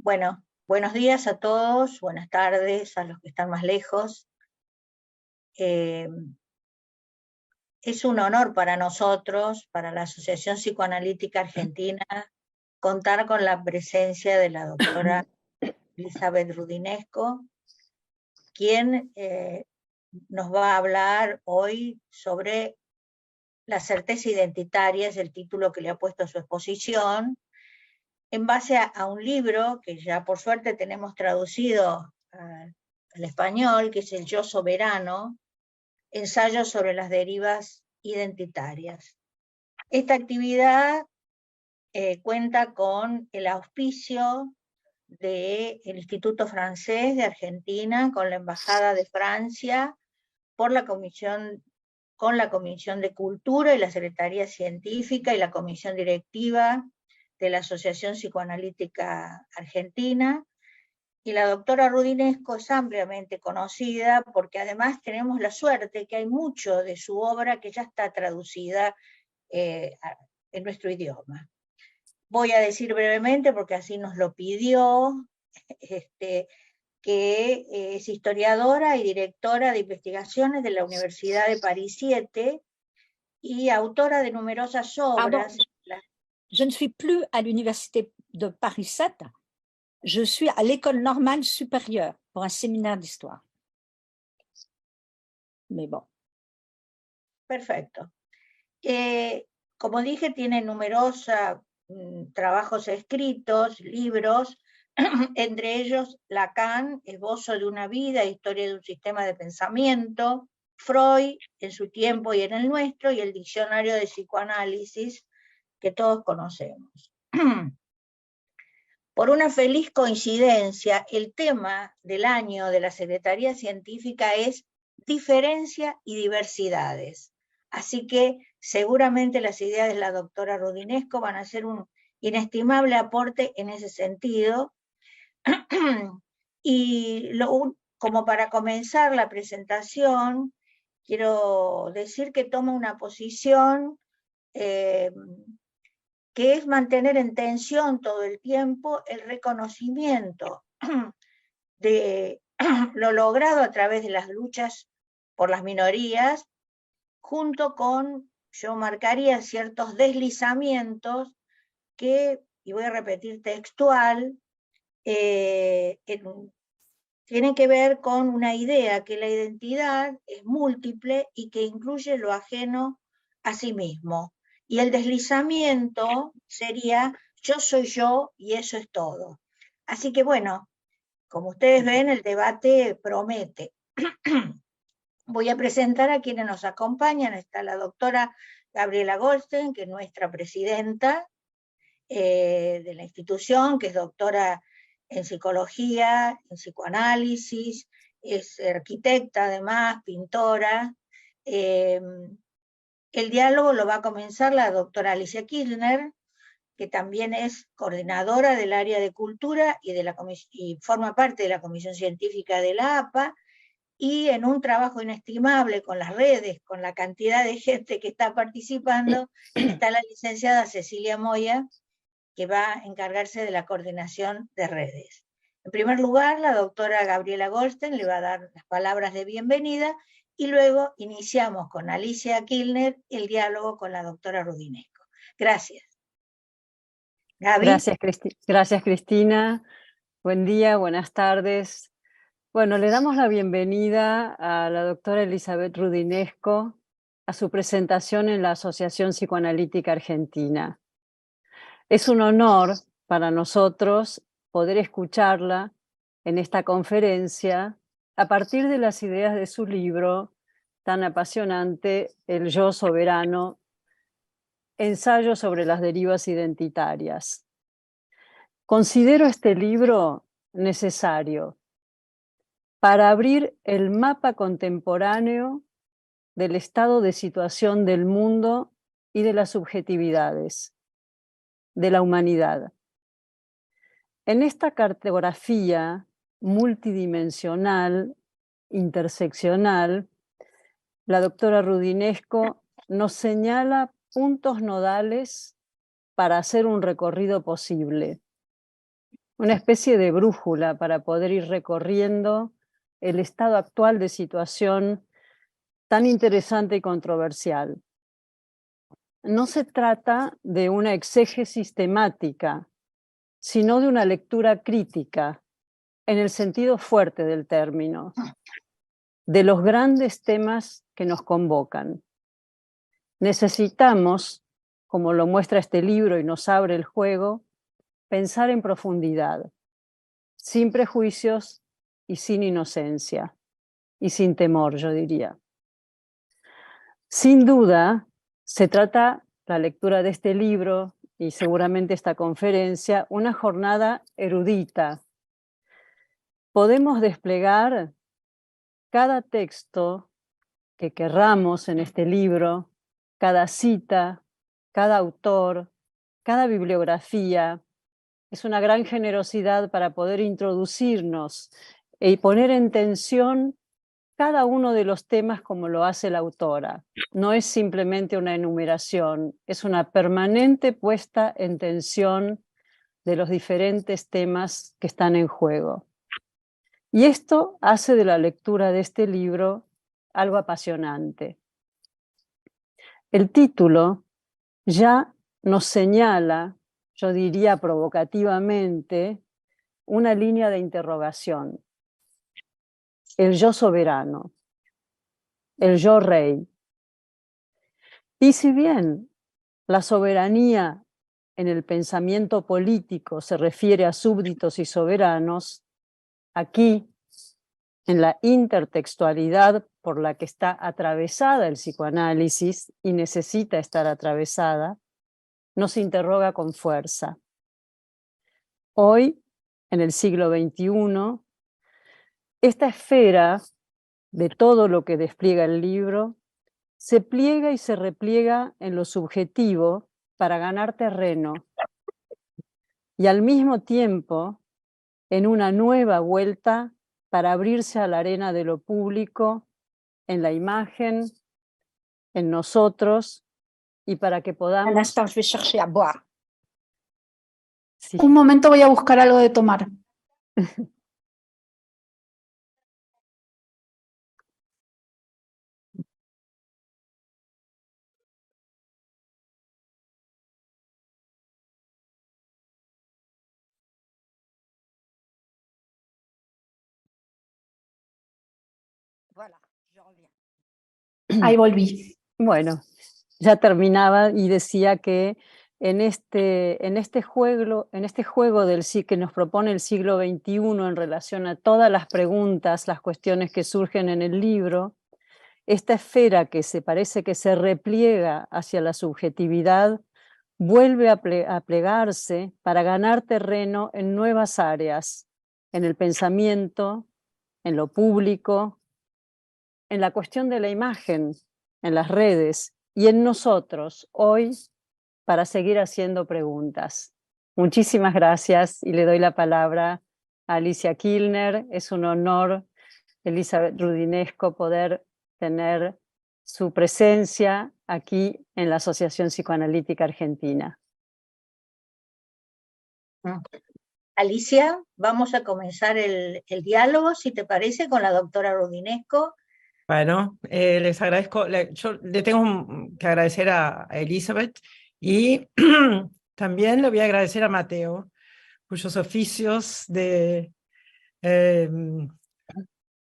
Bueno, buenos días a todos, buenas tardes a los que están más lejos. Eh, es un honor para nosotros, para la Asociación Psicoanalítica Argentina, contar con la presencia de la doctora Elizabeth Rudinesco, quien nos va a hablar hoy sobre la certeza identitaria, es el título que le ha puesto a su exposición, en base a un libro que ya por suerte tenemos traducido al español, que es El Yo Soberano, ensayo sobre las derivas identitarias. Esta actividad cuenta con el auspicio del Instituto Francés de Argentina, con la Embajada de Francia, con la Comisión de Cultura y la Secretaría Científica y la Comisión Directiva de la Asociación Psicoanalítica Argentina, y la doctora Rudinesco es ampliamente conocida porque además tenemos la suerte que hay mucho de su obra que ya está traducida en nuestro idioma. Voy a decir brevemente, porque así nos lo pidió, que es historiadora y directora de investigaciones de la Universidad de París 7 y autora de numerosas Pardon, obras. je ne suis plus à l'université de Paris 7, je suis à l'école normale supérieure pour un séminaire d'histoire. Mais bon. Perfecto. Como dije, tiene numerosos trabajos escritos, libros, entre ellos Lacan, Esbozo de una vida, Historia de un sistema de pensamiento, Freud en su tiempo y en el nuestro, y el Diccionario de Psicoanálisis que todos conocemos. Por una feliz coincidencia, el tema del año de la Secretaría Científica es diferencia y diversidades. Así que seguramente las ideas de la doctora Rudinesco van a ser un inestimable aporte en ese sentido. Y como para comenzar la presentación, quiero decir que toma una posición que es mantener en tensión todo el tiempo el reconocimiento de lo logrado a través de las luchas por las minorías, junto con, yo marcaría ciertos deslizamientos que, y voy a repetir textual, tienen que ver con una idea que la identidad es múltiple y que incluye lo ajeno a sí mismo. Y el deslizamiento sería yo soy yo y eso es todo. Así que bueno, como ustedes ven, el debate promete. Voy a presentar a quienes nos acompañan. Está la doctora Gabriela Goldstein, que es nuestra presidenta de la institución, que es doctora en psicología, en psicoanálisis, es arquitecta además, pintora. El diálogo lo va a comenzar la doctora Alicia Kirchner, que también es coordinadora del área de cultura y forma parte de la comisión científica de la APA, y en un trabajo inestimable con las redes, con la cantidad de gente que está participando, está la licenciada Cecilia Moya, que va a encargarse de la coordinación de redes. En primer lugar, la doctora Gabriela Goldstein le va a dar las palabras de bienvenida y luego iniciamos con Alicia Kirchner el diálogo con la doctora Rudinesco. Gracias. Gaby. Gracias, Cristina. Buen día, buenas tardes. Bueno, le damos la bienvenida a la doctora Elizabeth Rudinesco a su presentación en la Asociación Psicoanalítica Argentina. Es un honor para nosotros poder escucharla en esta conferencia a partir de las ideas de su libro tan apasionante, El Yo Soberano, ensayo sobre las derivas identitarias. Considero este libro necesario para abrir el mapa contemporáneo del estado de situación del mundo y de las subjetividades, de la humanidad. En esta cartografía multidimensional, interseccional, la doctora Rudinesco nos señala puntos nodales para hacer un recorrido posible. una especie de brújula para poder ir recorriendo el estado actual de situación tan interesante y controversial. No se trata de una exégesis temática, sino de una lectura crítica, en el sentido fuerte del término, de los grandes temas que nos convocan. Necesitamos, como lo muestra este libro y nos abre el juego, pensar en profundidad, sin prejuicios y sin inocencia, y sin temor, yo diría. Sin duda, se trata, la lectura de este libro y seguramente esta conferencia, una jornada erudita. Podemos desplegar cada texto que querramos en este libro, cada cita, cada autor, cada bibliografía. Es una gran generosidad para poder introducirnos y poner en tensión cada uno de los temas como lo hace la autora. No es simplemente una enumeración, es una permanente puesta en tensión de los diferentes temas que están en juego. Y esto hace de la lectura de este libro algo apasionante. El título ya nos señala, yo diría provocativamente, una línea de interrogación. El yo soberano, el yo rey. Y si bien la soberanía en el pensamiento político se refiere a súbditos y soberanos, aquí, en la intertextualidad por la que está atravesada el psicoanálisis y necesita estar atravesada, nos interroga con fuerza. Hoy, en el siglo XXI, esta esfera de todo lo que despliega el libro se pliega y se repliega en lo subjetivo para ganar terreno y al mismo tiempo en una nueva vuelta para abrirse a la arena de lo público, en la imagen, en nosotros, y para que Un podamos... instant, je vais chercher à boire. Sí. Un momento, voy a buscar algo de tomar. Voilà, je reviens. Ahí volví. Bueno, ya terminaba y decía que en este juego que nos propone el siglo XXI en relación a todas las preguntas, las cuestiones que surgen en el libro, esta esfera que se parece que se repliega hacia la subjetividad vuelve a plegarse para ganar terreno en nuevas áreas, en el pensamiento, en lo público, en la cuestión de la imagen, en las redes y en nosotros hoy para seguir haciendo preguntas. Muchísimas gracias y le doy la palabra a Alicia Kilner. Es un honor, Elizabeth Rudinesco, poder tener su presencia aquí en la Asociación Psicoanalítica Argentina. Alicia, vamos a comenzar el diálogo, si te parece, con la doctora Rudinesco. Bueno, les agradezco, yo le tengo que agradecer a Elizabeth y también le voy a agradecer a Mateo, cuyos oficios de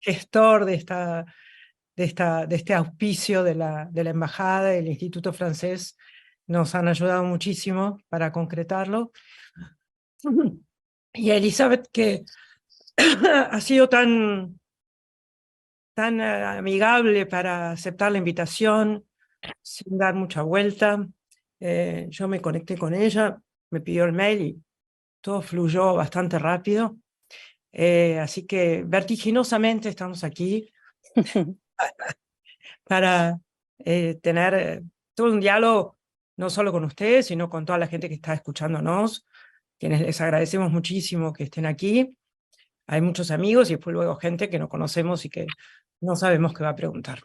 gestor de este auspicio de la Embajada del Instituto Francés nos han ayudado muchísimo para concretarlo. Y a Elizabeth, que ha sido tan amigable para aceptar la invitación, sin dar mucha vuelta. Yo me conecté con ella, me pidió el mail y todo fluyó bastante rápido. Así que vertiginosamente estamos aquí para tener todo un diálogo, no solo con ustedes, sino con toda la gente que está escuchándonos, quienes les agradecemos muchísimo que estén aquí. Hay muchos amigos y después luego gente que no conocemos y que no sabemos qué va a preguntar.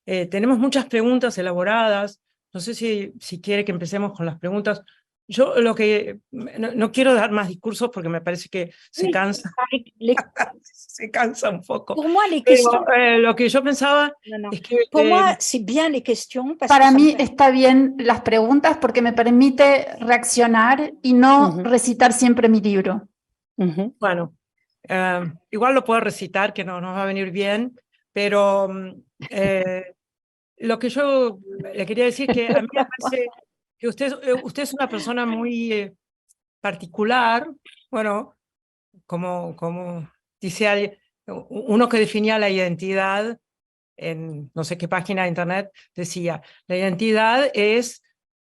Tenemos muchas preguntas elaboradas. No sé si quiere que empecemos con las preguntas yo lo que, no quiero dar más discursos porque me parece que se Oui, cansa, les- se cansa un poco. pour moi, les Pero questions, lo que yo pensaba non, non. es que Pour moi, c'est bien les questions parce que Para ça me mí permet- está bien las preguntas porque me permite reaccionar y no Ujú. recitar siempre mi libro. Ujú. bueno, igual lo puedo recitar, que no nos va a venir bien, pero lo que yo le quería decir es que a mí me parece que usted es una persona muy particular, bueno, como dice uno que definía la identidad en no sé qué página de internet, decía, la identidad es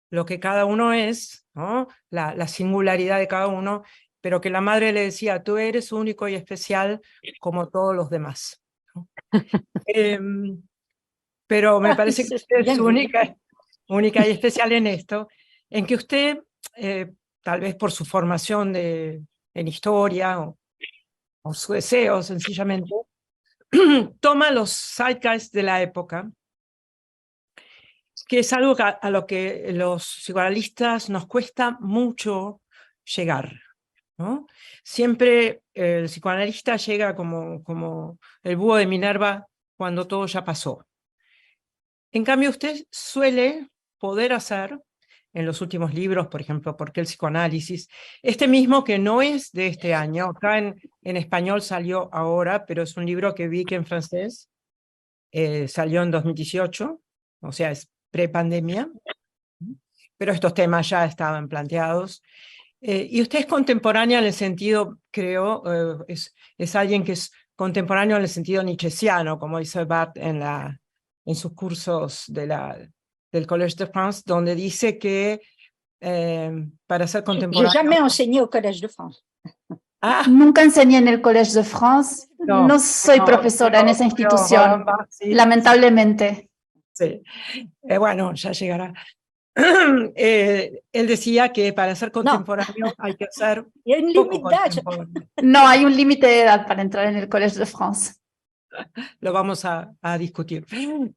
lo que cada uno es, ¿no? La singularidad de cada uno, pero que la madre le decía, tú eres único y especial como todos los demás, ¿no? Pero me parece que C'est usted bien es vu. única y especial en esto, en que usted, tal vez por su formación en historia o su deseo sencillamente, toma los zeitgeist de la época, que es algo a lo que los psicoanalistas nos cuesta mucho llegar, ¿no? Siempre el psicoanalista llega como el búho de Minerva cuando todo ya pasó. En cambio, usted suele poder hacer, en los últimos libros, por ejemplo, ¿Por qué el psicoanálisis? Este mismo que no es de este año, acá en español salió ahora, pero es un libro que vi que en francés salió en 2018, o sea, es prepandemia, pero estos temas ya estaban planteados. Y usted es contemporánea en el sentido, creo, es alguien que es contemporáneo en el sentido nietzscheiano, como dice Barthes en sus cursos del Collège de France, donde dice que para ser J'ai contemporáneo... jamais enseigné au Collège de France. Ah, Nunca enseñé en el Collège de France, no soy profesora en esa institución, sí, lamentablemente. sí. Bueno, ya llegará. Él decía que para ser contemporáneo hay que ser Il y a une poco limite d'âge. contemporáneo. No hay un límite de edad para entrar en el Collège de France. Lo vamos a discutir.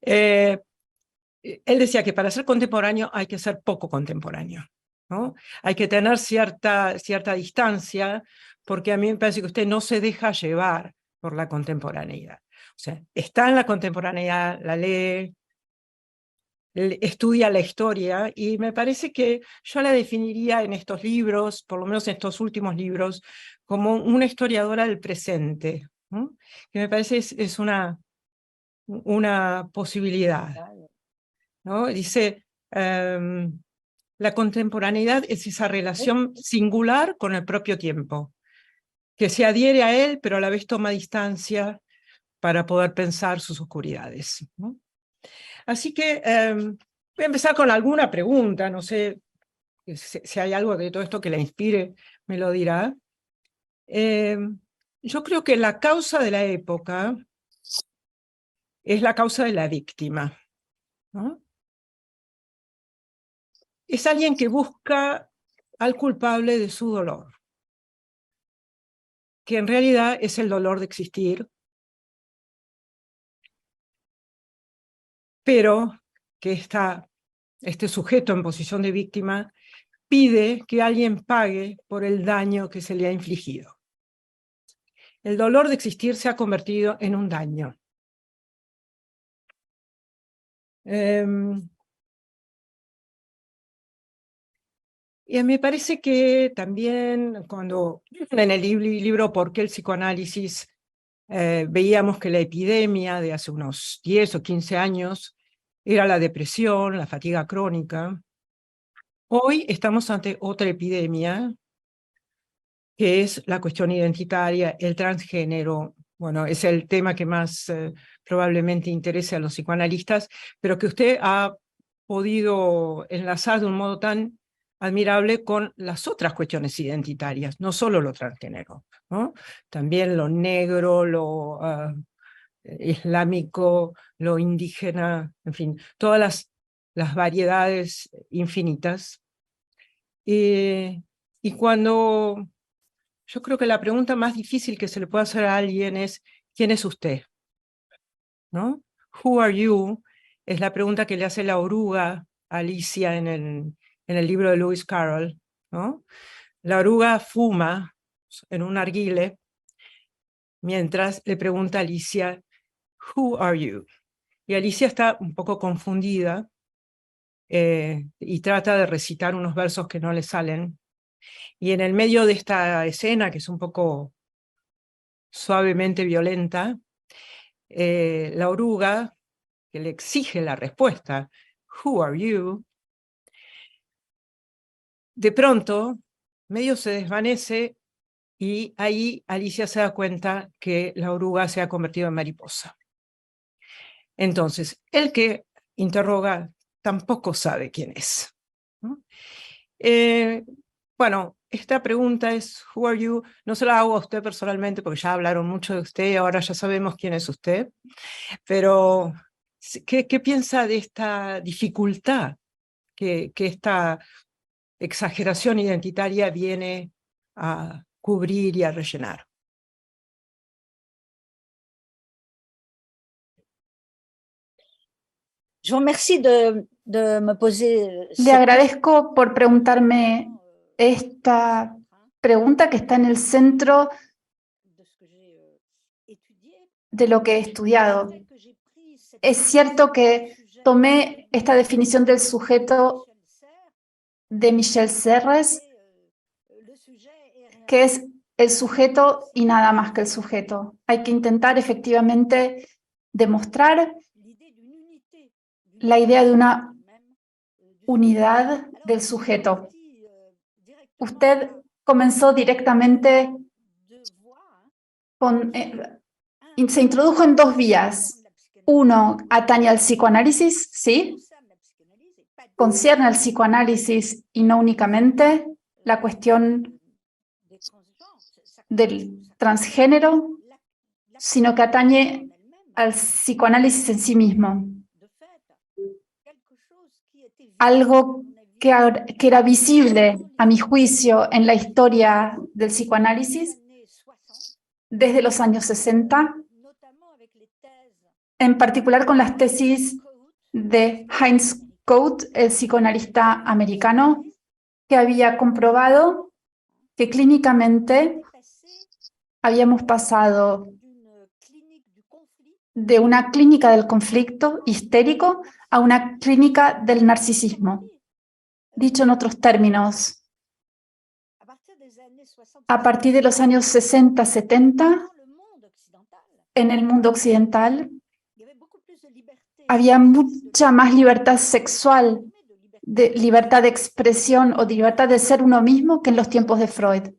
Él decía que para ser contemporáneo hay que ser poco contemporáneo, ¿no? Hay que tener cierta distancia, porque a mí me parece que usted no se deja llevar por la contemporaneidad. O sea, está en la contemporaneidad, la lee, estudia la historia, y me parece que yo la definiría en estos libros, por lo menos en estos últimos libros, como una historiadora del presente, ¿no? Que me parece es una posibilidad, ¿no? Dice, la contemporaneidad es esa relación singular con el propio tiempo, que se adhiere a él, pero a la vez toma distancia para poder pensar sus oscuridades, ¿no? Así que voy a empezar con alguna pregunta, no sé si hay algo de todo esto que la inspire, me lo dirá. Yo creo que la causa de la época es la causa de la víctima, ¿no? Es alguien que busca al culpable de su dolor, que en realidad es el dolor de existir, pero que este sujeto en posición de víctima pide que alguien pague por el daño que se le ha infligido. El dolor de existir se ha convertido en un daño. Y me parece que también cuando en el libro ¿Por qué el psicoanálisis? Veíamos que la epidemia de hace unos 10 o 15 años era la depresión, la fatiga crónica. Hoy estamos ante otra epidemia, que es la cuestión identitaria, el transgénero. Bueno, es el tema que más probablemente interese a los psicoanalistas, pero que usted ha podido enlazar de un modo tan admirable con las otras cuestiones identitarias, no solo lo transgénero, ¿no? También lo negro, lo islámico, lo indígena, en fin, todas las variedades infinitas. Y cuando yo creo que la pregunta más difícil que se le puede hacer a alguien es, ¿quién es usted? ¿No? Who are you? Es la pregunta que le hace la oruga a Alicia en el libro de Lewis Carroll, ¿no? La oruga fuma en un narguile mientras le pregunta a Alicia, "Who are you?". Y Alicia está un poco confundida y trata de recitar unos versos que no le salen. Y en el medio de esta escena, que es un poco suavemente violenta, la oruga, que le exige la respuesta, "Who are you?", de pronto, medio se desvanece y ahí Alicia se da cuenta que la oruga se ha convertido en mariposa. Entonces, el que interroga tampoco sabe quién es, ¿no? Bueno, esta pregunta es, "Who are you?", no se la hago a usted personalmente porque ya hablaron mucho de usted y ahora ya sabemos quién es usted, pero ¿qué piensa de esta dificultad que esta exageración identitaria viene a cubrir y a rellenar? Je vous remercie de me poser Le agradezco por preguntarme esta pregunta que está en el centro de lo que he estudiado. Es cierto que tomé esta definición del sujeto de Michel Serres, que es el sujeto y nada más que el sujeto. Hay que intentar efectivamente demostrar la idea de una unidad del sujeto. Usted comenzó directamente con... se introdujo en dos vías. Uno atañe al psicoanálisis, ¿sí? Concierne al psicoanálisis y no únicamente la cuestión del transgénero, sino que atañe al psicoanálisis en sí mismo. Algo que era visible, a mi juicio, en la historia del psicoanálisis desde los años 60, en particular con las tesis de Heinz Kohut, el psicoanalista americano, que había comprobado que clínicamente habíamos pasado de una clínica del conflicto histérico a una clínica del narcisismo. Dicho en otros términos, a partir de los años 60-70, en el mundo occidental, había mucha más libertad sexual, de libertad de expresión o de libertad de ser uno mismo que en los tiempos de Freud.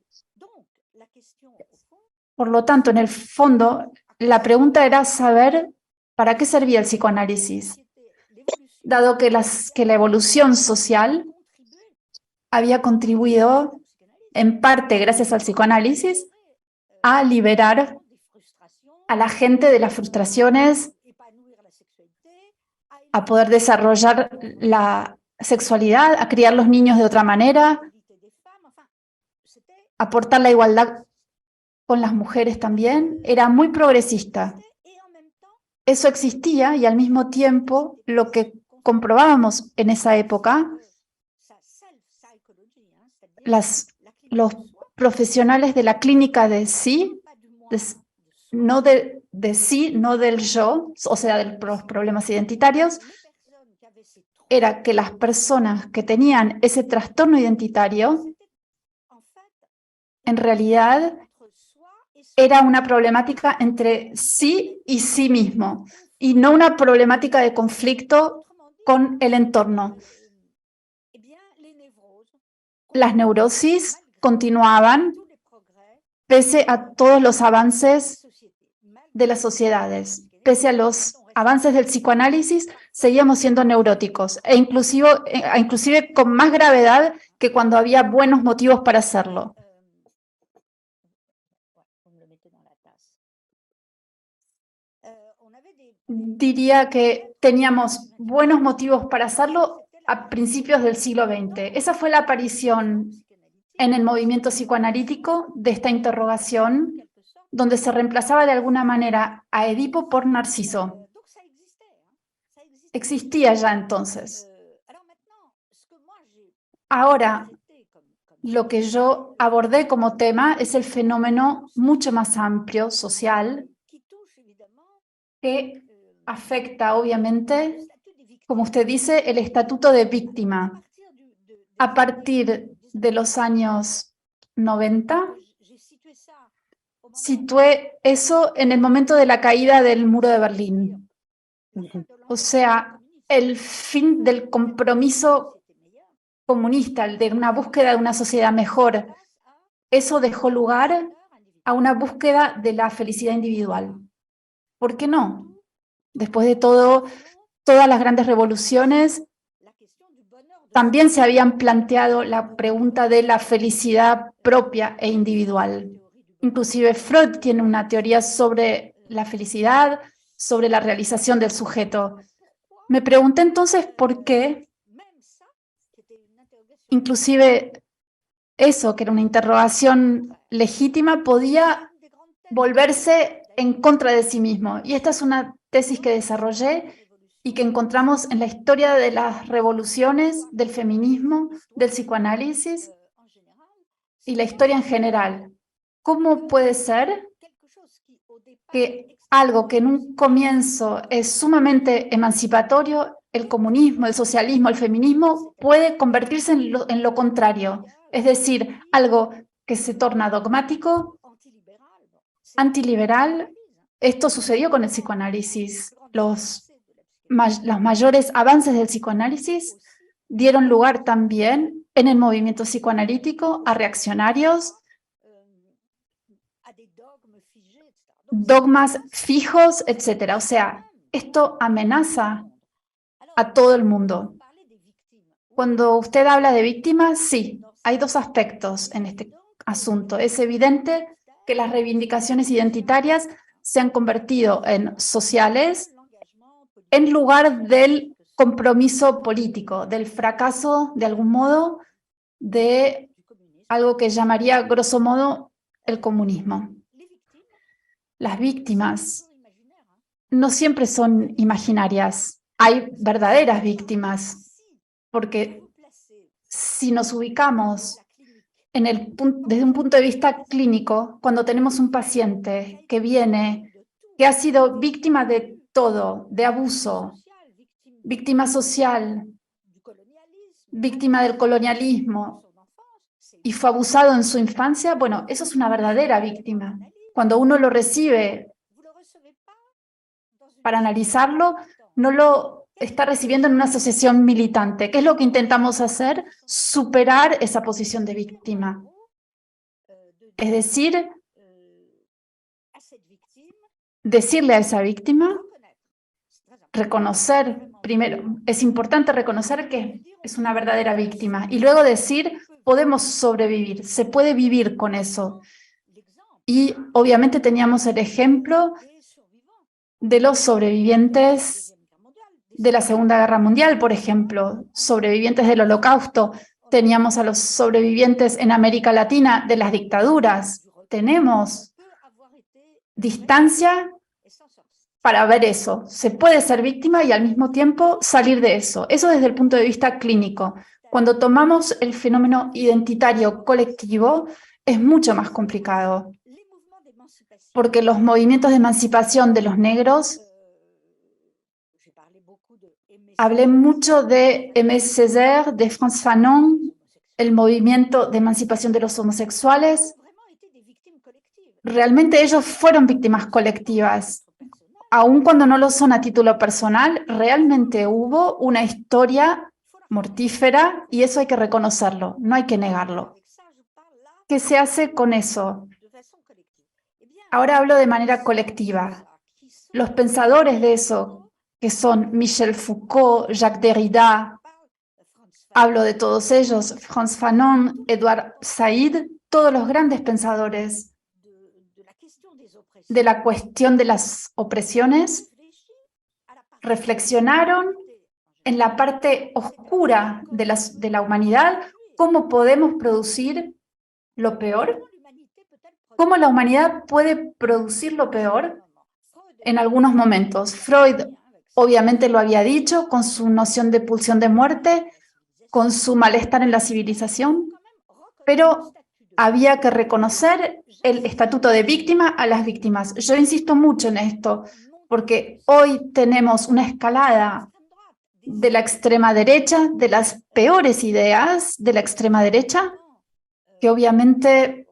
Por lo tanto, en el fondo, la pregunta era saber para qué servía el psicoanálisis, dado que la evolución social había contribuido, en parte gracias al psicoanálisis, a liberar a la gente de las frustraciones, a poder desarrollar la sexualidad, a criar los niños de otra manera, aportar la igualdad con las mujeres también. Era muy progresista. Eso existía y al mismo tiempo lo que comprobábamos en esa época, los profesionales de la clínica de sí, no de sí, no del yo, o sea, de los problemas identitarios, era que las personas que tenían ese trastorno identitario, en realidad era una problemática entre sí y sí mismo, y no una problemática de conflicto con el entorno. Las neurosis continuaban pese a todos los avances de las sociedades, pese a los avances del psicoanálisis, seguíamos siendo neuróticos, e inclusive con más gravedad que cuando había buenos motivos para hacerlo. Diría que teníamos buenos motivos para hacerlo a principios del siglo XX. Esa fue la aparición en el movimiento psicoanalítico de esta interrogación, donde se reemplazaba de alguna manera a Edipo por Narciso. Existía ya entonces. Ahora, lo que yo abordé como tema es el fenómeno mucho más amplio, social, que afecta, obviamente, como usted dice, el estatuto de víctima. A partir de los años 90, situé eso en el momento de la caída del muro de Berlín. O sea, el fin del compromiso comunista, el de una búsqueda de una sociedad mejor. Eso dejó lugar a una búsqueda de la felicidad individual. ¿Por qué no? Después de todo, todas las grandes revoluciones también se habían planteado la pregunta de la felicidad propia e individual. Inclusive Freud tiene una teoría sobre la felicidad, sobre la realización del sujeto. Me pregunté entonces por qué, inclusive eso, que era una interrogación legítima, podía volverse en contra de sí mismo. Y esta es una tesis que desarrollé y que encontramos en la historia de las revoluciones, del feminismo, del psicoanálisis y la historia en general. ¿Cómo puede ser que algo que en un comienzo es sumamente emancipatorio, el comunismo, el socialismo, el feminismo, puede convertirse en lo contrario? Es decir, algo que se torna dogmático, antiliberal. Esto sucedió con el psicoanálisis. Los mayores avances del psicoanálisis dieron lugar también en el movimiento psicoanalítico a reaccionarios, dogmas fijos, etc. O sea, esto amenaza a todo el mundo. Cuando usted habla de víctimas, sí, hay dos aspectos en este asunto. Es evidente que las reivindicaciones identitarias se han convertido en sociales en lugar del compromiso político, del fracaso, de algún modo, de algo que llamaría, grosso modo, el comunismo. Las víctimas no siempre son imaginarias. Hay verdaderas víctimas, porque si nos ubicamos desde un punto de vista clínico, cuando tenemos un paciente que viene, que ha sido víctima de todo, de abuso, víctima social, víctima del colonialismo, y fue abusado en su infancia, bueno, eso es una verdadera víctima. Cuando uno lo recibe para analizarlo, no lo está recibiendo en una asociación militante. ¿Qué es lo que intentamos hacer? Superar esa posición de víctima. Es decir, decirle a esa víctima, reconocer, primero, es importante reconocer que es una verdadera víctima, y luego decir, podemos sobrevivir, se puede vivir con eso. Y obviamente teníamos el ejemplo de los sobrevivientes de la Segunda Guerra Mundial, por ejemplo, sobrevivientes del Holocausto. Teníamos a los sobrevivientes en América Latina de las dictaduras. Tenemos distancia para ver eso. Se puede ser víctima y al mismo tiempo salir de eso. Eso desde el punto de vista clínico. Cuando tomamos el fenómeno identitario colectivo, es mucho más complicado, porque los movimientos de emancipación de los negros, hablé mucho de Aimé Césaire, de Frantz Fanon, el movimiento de emancipación de los homosexuales. Realmente ellos fueron víctimas colectivas. Aun cuando no lo son a título personal, realmente hubo una historia mortífera y eso hay que reconocerlo, no hay que negarlo. ¿Qué se hace con eso? Ahora hablo de manera colectiva. Los pensadores de eso, que son Michel Foucault, Jacques Derrida, hablo de todos ellos, Frantz Fanon, Edward Said, todos los grandes pensadores de la cuestión de las opresiones, reflexionaron en la parte oscura de la humanidad, cómo podemos producir lo peor, cómo la humanidad puede producir lo peor en algunos momentos. Freud obviamente lo había dicho con su noción de pulsión de muerte, con su malestar en la civilización, pero había que reconocer el estatuto de víctima a las víctimas. Yo insisto mucho en esto, porque hoy tenemos una escalada de la extrema derecha, de las peores ideas de la extrema derecha, que obviamente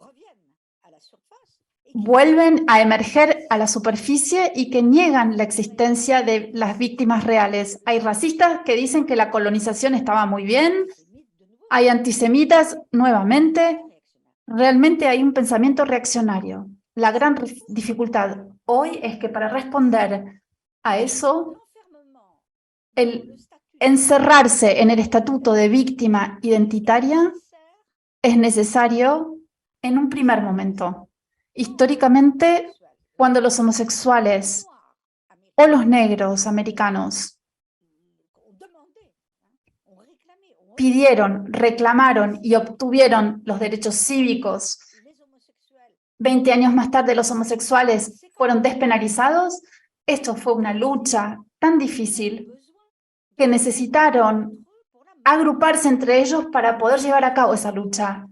vuelven a emerger a la superficie y que niegan la existencia de las víctimas reales. Hay racistas que dicen que la colonización estaba muy bien, hay antisemitas nuevamente. Realmente hay un pensamiento reaccionario. La gran dificultad hoy es que para responder a eso, el encerrarse en el estatuto de víctima identitaria es necesario en un primer momento. Históricamente, cuando los homosexuales o los negros americanos pidieron, reclamaron y obtuvieron los derechos cívicos, 20 años más tarde los homosexuales fueron despenalizados, esto fue una lucha tan difícil que necesitaron agruparse entre ellos para poder llevar a cabo esa lucha,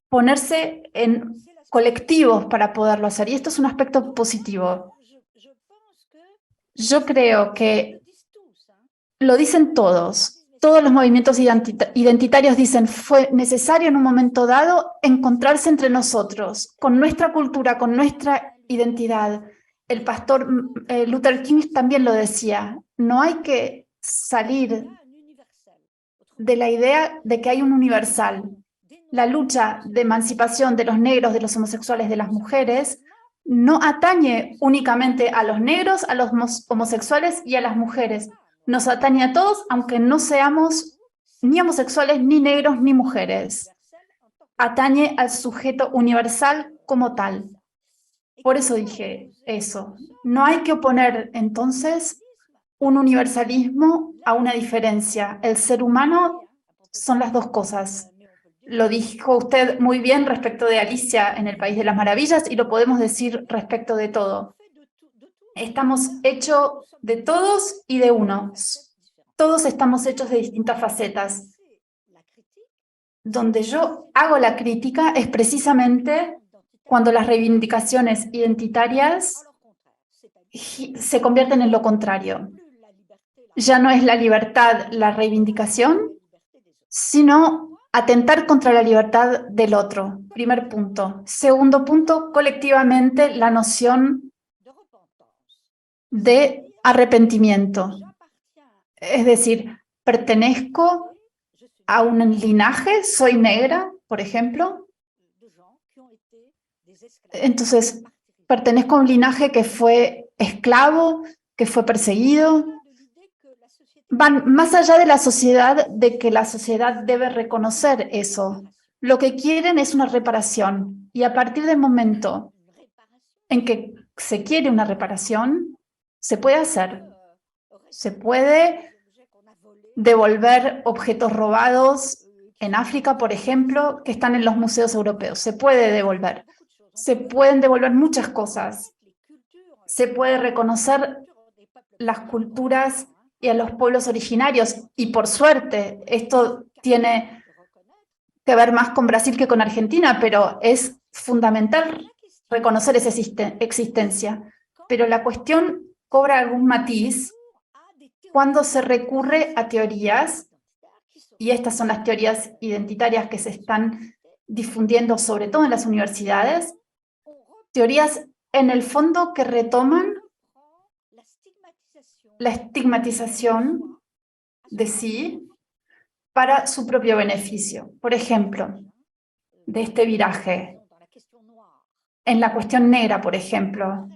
ponerse en colectivos para poderlo hacer, y esto es un aspecto positivo. Yo creo que lo dicen todos los movimientos identitarios dicen, fue necesario en un momento dado encontrarse entre nosotros, con nuestra cultura, con nuestra identidad. El pastor Luther King también lo decía, no hay que salir de la idea de que hay un universal. La lucha de emancipación de los negros, de los homosexuales, de las mujeres, no atañe únicamente a los negros, a los homosexuales y a las mujeres. Nos atañe a todos, aunque no seamos ni homosexuales, ni negros, ni mujeres. Atañe al sujeto universal como tal. Por eso dije eso. No hay que oponer, entonces, un universalismo a una diferencia. El ser humano son las dos cosas. Lo dijo usted muy bien respecto de Alicia en el País de las Maravillas y lo podemos decir respecto de todo. Estamos hechos de todos y de unos. Todos estamos hechos de distintas facetas. Donde yo hago la crítica es precisamente cuando las reivindicaciones identitarias se convierten en lo contrario. Ya no es la libertad la reivindicación, sino atentar contra la libertad del otro. Primer punto. Segundo punto, colectivamente la noción de arrepentimiento. Es decir, pertenezco a un linaje, soy negra, por ejemplo. Entonces, pertenezco a un linaje que fue esclavo, que fue perseguido. Van más allá de la sociedad, de que la sociedad debe reconocer eso. Lo que quieren es una reparación. Y a partir del momento en que se quiere una reparación, se puede hacer. Se puede devolver objetos robados en África, por ejemplo, que están en los museos europeos. Se puede devolver. Se pueden devolver muchas cosas. Se puede reconocer las culturas y a los pueblos originarios. Y por suerte, esto tiene que ver más con Brasil que con Argentina, pero es fundamental reconocer esa existencia. Pero la cuestión cobra algún matiz cuando se recurre a teorías, y estas son las teorías identitarias que se están difundiendo sobre todo en las universidades, teorías en el fondo que retoman la estigmatización de sí para su propio beneficio. Por ejemplo, de este viraje en la cuestión negra, por ejemplo,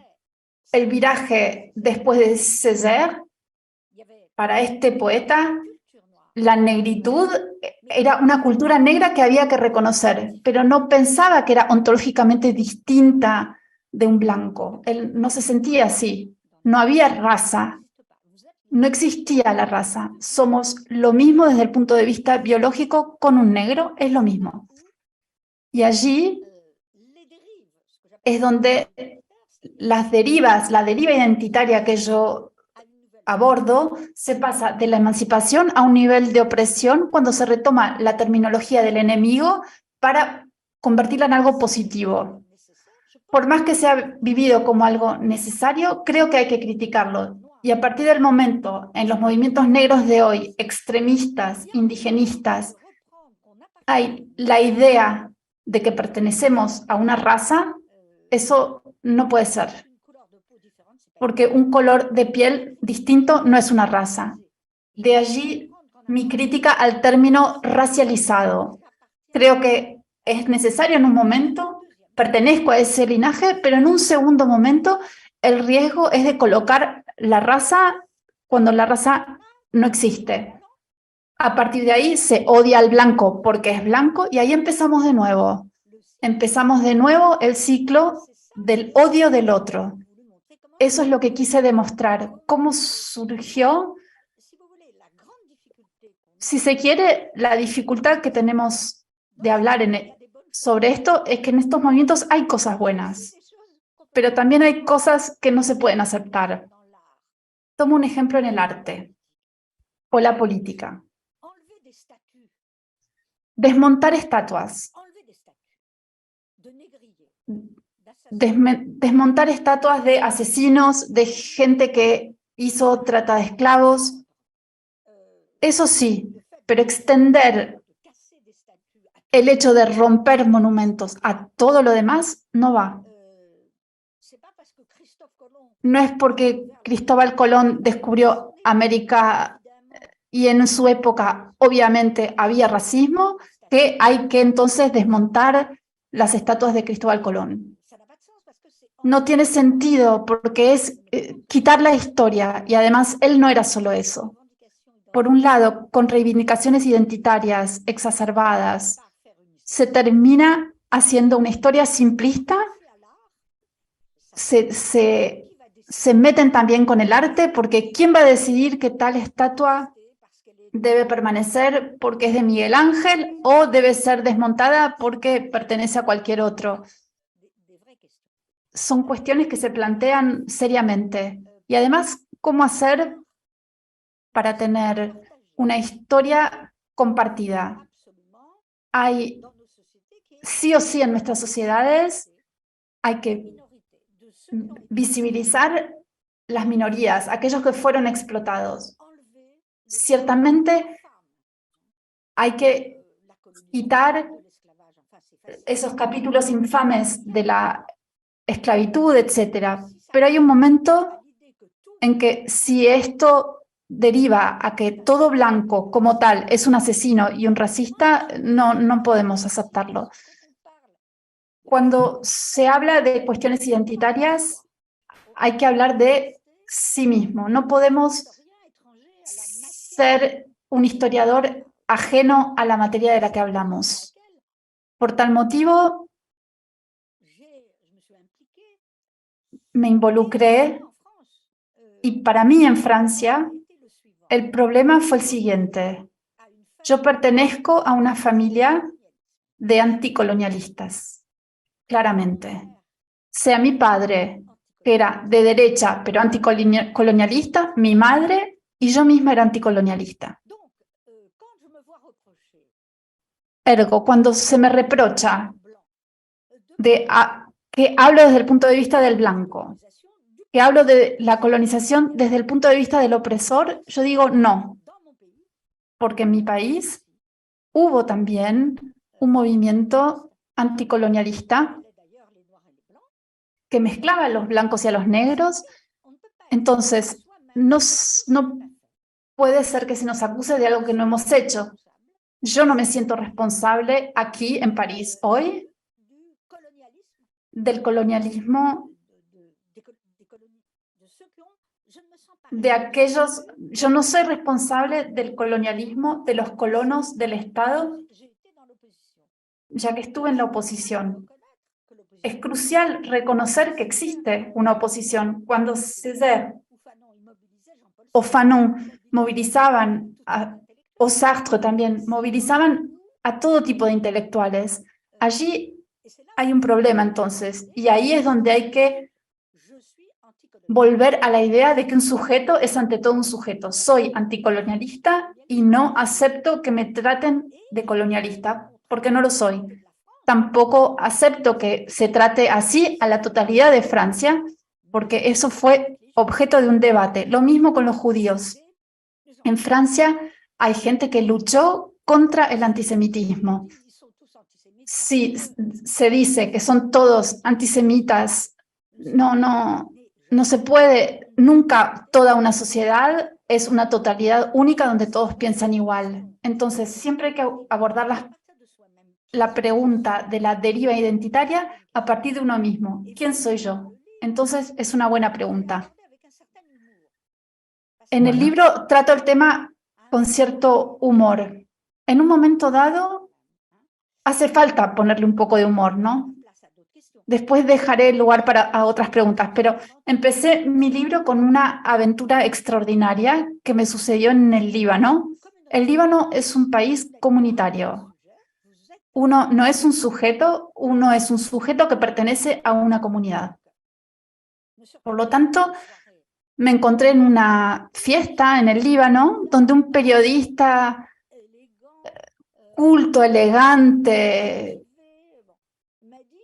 el viraje después de Césaire, para este poeta, la negritud era una cultura negra que había que reconocer, pero no pensaba que era ontológicamente distinta de un blanco. Él no se sentía así. No había raza. No existía la raza. Somos lo mismo desde el punto de vista biológico con un negro, es lo mismo. Y allí es donde las derivas, la deriva identitaria que yo abordo, se pasa de la emancipación a un nivel de opresión cuando se retoma la terminología del enemigo para convertirla en algo positivo. Por más que sea vivido como algo necesario, creo que hay que criticarlo. Y a partir del momento, en los movimientos negros de hoy, extremistas, indigenistas, hay la idea de que pertenecemos a una raza, eso no puede ser. Porque un color de piel distinto no es una raza. De allí mi crítica al término racializado. Creo que es necesario en un momento, pertenezco a ese linaje, pero en un segundo momento el riesgo es de colocar la raza cuando la raza no existe. A partir de ahí se odia al blanco porque es blanco y ahí empezamos de nuevo. Empezamos de nuevo el ciclo del odio del otro. Eso es lo que quise demostrar. ¿Cómo surgió? Si se quiere, la dificultad que tenemos de hablar sobre esto es que en estos movimientos hay cosas buenas, pero también hay cosas que no se pueden aceptar. Tomo un ejemplo en el arte o la política. Desmontar estatuas. Desmontar estatuas de asesinos, de gente que hizo trata de esclavos. Eso sí, pero extender el hecho de romper monumentos a todo lo demás no va. No es porque Cristóbal Colón descubrió América y en su época obviamente había racismo, que hay que entonces desmontar las estatuas de Cristóbal Colón. No tiene sentido porque es quitar la historia y además él no era solo eso. Por un lado, con reivindicaciones identitarias exacerbadas, se termina haciendo una historia simplista, se meten también con el arte, porque ¿quién va a decidir que tal estatua debe permanecer porque es de Miguel Ángel o debe ser desmontada porque pertenece a cualquier otro? Son cuestiones que se plantean seriamente. Y además, ¿cómo hacer para tener una historia compartida? Hay, sí o sí, en nuestras sociedades hay que visibilizar las minorías, aquellos que fueron explotados. Ciertamente hay que quitar esos capítulos infames de la esclavitud, etc. Pero hay un momento en que si esto deriva a que todo blanco como tal es un asesino y un racista, no podemos aceptarlo. Cuando se habla de cuestiones identitarias, hay que hablar de sí mismo. No podemos ser un historiador ajeno a la materia de la que hablamos. Por tal motivo, me involucré y para mí en Francia el problema fue el siguiente. Yo pertenezco a una familia de anticolonialistas, claramente. Sea mi padre, que era de derecha pero anticolonialista, mi madre y yo misma era anticolonialista. Ergo, cuando se me reprocha que hablo desde el punto de vista del blanco, que hablo de la colonización desde el punto de vista del opresor, yo digo no, porque en mi país hubo también un movimiento anticolonialista que mezclaba a los blancos y a los negros. Entonces, no puede ser que se nos acuse de algo que no hemos hecho. Yo no me siento responsable aquí en París hoy del colonialismo de aquellos. Yo no soy responsable del colonialismo de los colonos del Estado, ya que estuve en la oposición. Es crucial reconocer que existe una oposición. Cuando Césaire o Fanon movilizaban, o Sartre también, movilizaban a todo tipo de intelectuales. Allí hay un problema entonces, y ahí es donde hay que volver a la idea de que un sujeto es ante todo un sujeto. Soy anticolonialista y no acepto que me traten de colonialista, porque no lo soy. tampoco acepto que se trate así a la totalidad de Francia, porque eso fue objeto de un debate. Lo mismo con los judíos. En Francia hay gente que luchó contra el antisemitismo. Si se dice que son todos antisemitas, no se puede, nunca toda una sociedad es una totalidad única donde todos piensan igual. Entonces, siempre hay que abordar la pregunta de la deriva identitaria a partir de uno mismo. ¿Quién soy yo? Entonces, es una buena pregunta. En el libro trato el tema con cierto humor. En un momento dado, hace falta ponerle un poco de humor, ¿no? Después dejaré lugar a otras preguntas, pero empecé mi libro con una aventura extraordinaria que me sucedió en el Líbano. El Líbano es un país comunitario. Uno no es un sujeto, uno es un sujeto que pertenece a una comunidad. Por lo tanto, me encontré en una fiesta en el Líbano donde un periodista culto, elegante,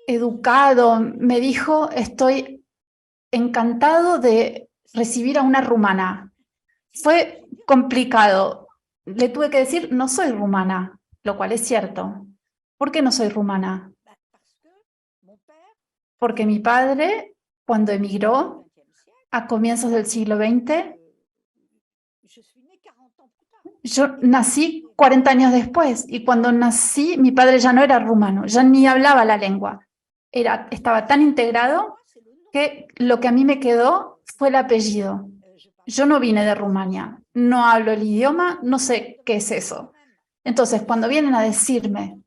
educado, me dijo: estoy encantado de recibir a una rumana. Fue complicado. Le tuve que decir: no soy rumana, lo cual es cierto. ¿Por qué no soy rumana? Porque mi padre, cuando emigró a comienzos del siglo XX, yo nací 40 años después, y cuando nací mi padre ya no era rumano, ya ni hablaba la lengua. Estaba tan integrado que lo que a mí me quedó fue el apellido. Yo no vine de Rumania, no hablo el idioma, no sé qué es eso. Entonces, cuando vienen a decirme,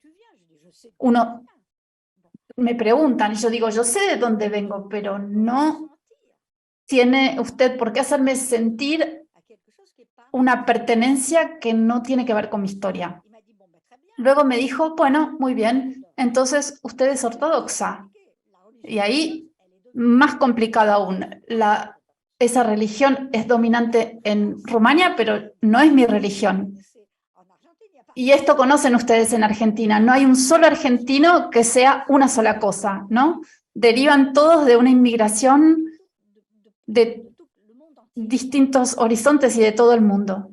me preguntan, y yo digo: yo sé de dónde vengo, pero no tiene usted por qué hacerme sentir una pertenencia que no tiene que ver con mi historia. Luego me dijo: bueno, muy bien, entonces usted es ortodoxa. Y ahí, más complicado aún, esa religión es dominante en Rumania, pero no es mi religión. Y esto conocen ustedes en Argentina, no hay un solo argentino que sea una sola cosa, ¿no? Derivan todos de una inmigración de distintos horizontes y de todo el mundo.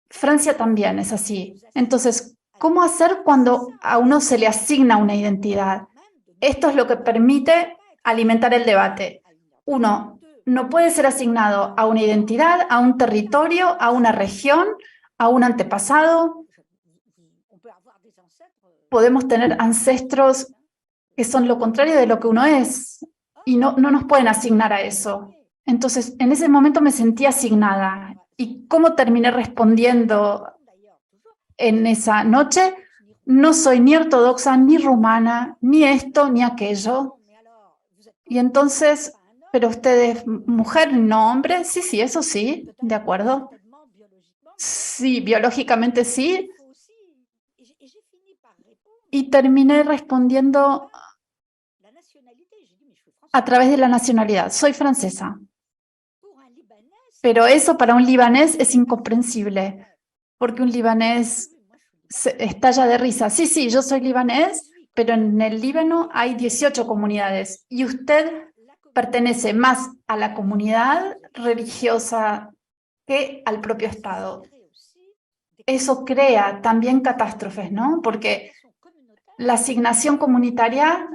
Francia también es así. Entonces, ¿cómo hacer cuando a uno se le asigna una identidad? Esto es lo que permite alimentar el debate. Uno no puede ser asignado a una identidad, a un territorio, a una región, a un antepasado. Podemos tener ancestros que son lo contrario de lo que uno es, y no nos pueden asignar a eso. Entonces, en ese momento me sentí asignada. ¿Y cómo terminé respondiendo en esa noche? No soy ni ortodoxa, ni rumana, ni esto, ni aquello. Y entonces, ¿pero usted es mujer, no hombre? Sí, eso sí, de acuerdo. Sí, biológicamente sí. Y terminé respondiendo a través de la nacionalidad. Soy francesa. Pero eso para un libanés es incomprensible, porque un libanés estalla de risa. Sí, yo soy libanés, pero en el Líbano hay 18 comunidades y usted pertenece más a la comunidad religiosa que al propio Estado. Eso crea también catástrofes, ¿no? Porque la asignación comunitaria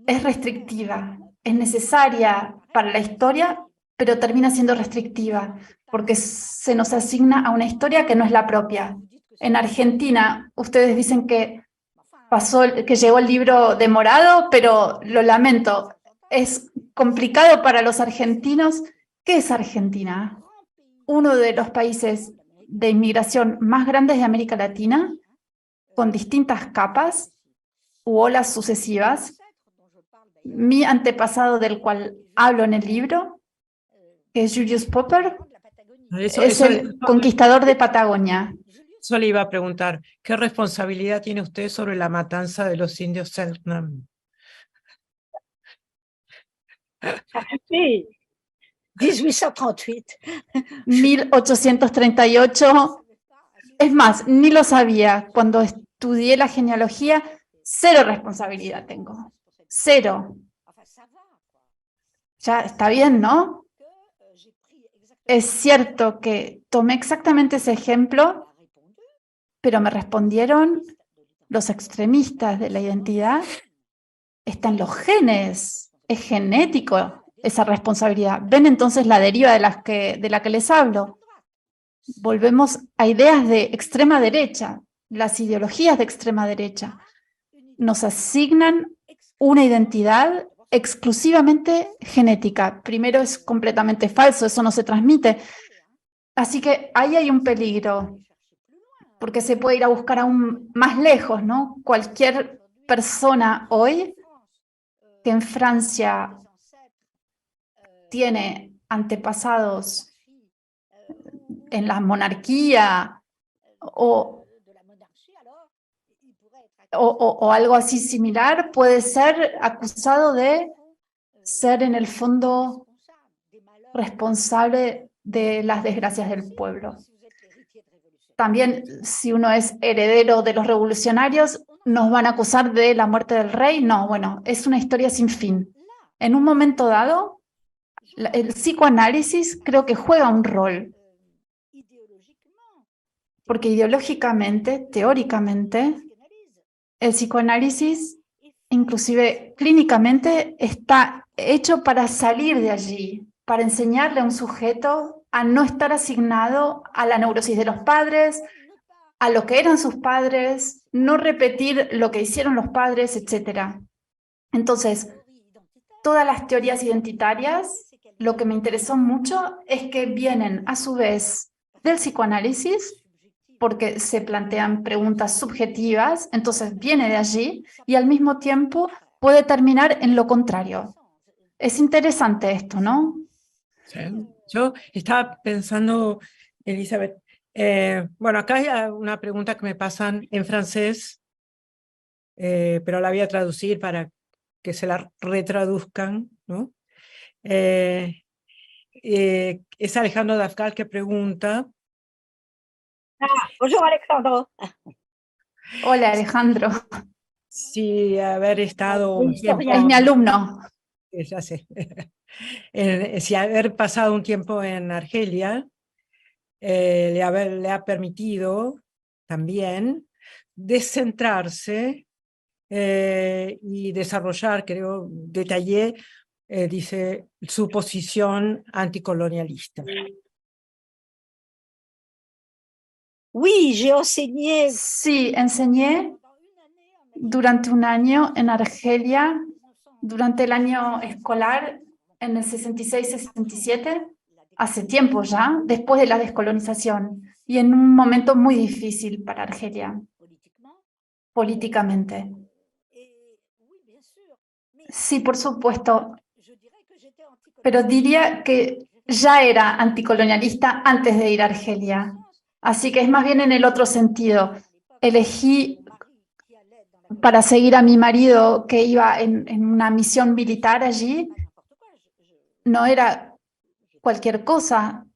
es restrictiva, es necesaria para la historia, pero termina siendo restrictiva, porque se nos asigna a una historia que no es la propia. En Argentina, ustedes dicen que llegó el libro demorado, pero lo lamento, es complicado para los argentinos. ¿Qué es Argentina? Uno de los países de inmigración más grandes de América Latina, con distintas capas u olas sucesivas. Mi antepasado, del cual hablo en el libro, que es Julius Popper, es el conquistador de Patagonia. Eso le iba a preguntar, ¿qué responsabilidad tiene usted sobre la matanza de los indios Selknam? Sí, 1838. 1838. Es más, ni lo sabía. Cuando estudié la genealogía, Cero responsabilidad tengo. Cero. Ya está bien, ¿no? Es cierto que tomé exactamente ese ejemplo, pero me respondieron los extremistas de la identidad. Están los genes, es genético esa responsabilidad. ¿Ven entonces la deriva de la que les hablo? Volvemos a ideas de extrema derecha, las ideologías de extrema derecha. Nos asignan una identidad exclusivamente genética. Primero, es completamente falso, eso no se transmite. Así que ahí hay un peligro, porque se puede ir a buscar aún más lejos, ¿no? Cualquier persona hoy que en Francia tiene antepasados en la monarquía o algo así similar, puede ser acusado de ser en el fondo responsable de las desgracias del pueblo. También, si uno es heredero de los revolucionarios, ¿nos van a acusar de la muerte del rey? No, bueno, es una historia sin fin. En un momento dado, el psicoanálisis creo que juega un rol, porque ideológicamente, teóricamente, el psicoanálisis, inclusive clínicamente, está hecho para salir de allí, para enseñarle a un sujeto a no estar asignado a la neurosis de los padres, a lo que eran sus padres, no repetir lo que hicieron los padres, etc. Entonces, todas las teorías identitarias, lo que me interesó mucho es que vienen a su vez del psicoanálisis, porque se plantean preguntas subjetivas, entonces viene de allí y al mismo tiempo puede terminar en lo contrario. Es interesante esto, ¿no? Sí. Yo estaba pensando, Elizabeth, bueno, acá hay una pregunta que me pasan en francés, pero la voy a traducir para que se la retraduzcan, ¿no? Es Alejandro Dafcal que pregunta. Bonjour Alejandro. Hola, Alejandro. Sí, haber estado un tiempo... Es mi alumno. Ya sé. Si haber pasado un tiempo en Argelia le ha permitido también descentrarse y desarrollar, creo, detallé, dice, su posición anticolonialista. Oui, j'ai enseigné. Sí, enseñé durante un año en Argelia, durante el año escolar en el 66-67, hace tiempo ya, después de la descolonización, y en un momento muy difícil para Argelia, políticamente. Sí, por supuesto, pero diría que ya era anticolonialista antes de ir a Argelia, así que es más bien en el otro sentido. Elegí para seguir a mi marido que iba en una misión militar allí, no era cualquier cosa,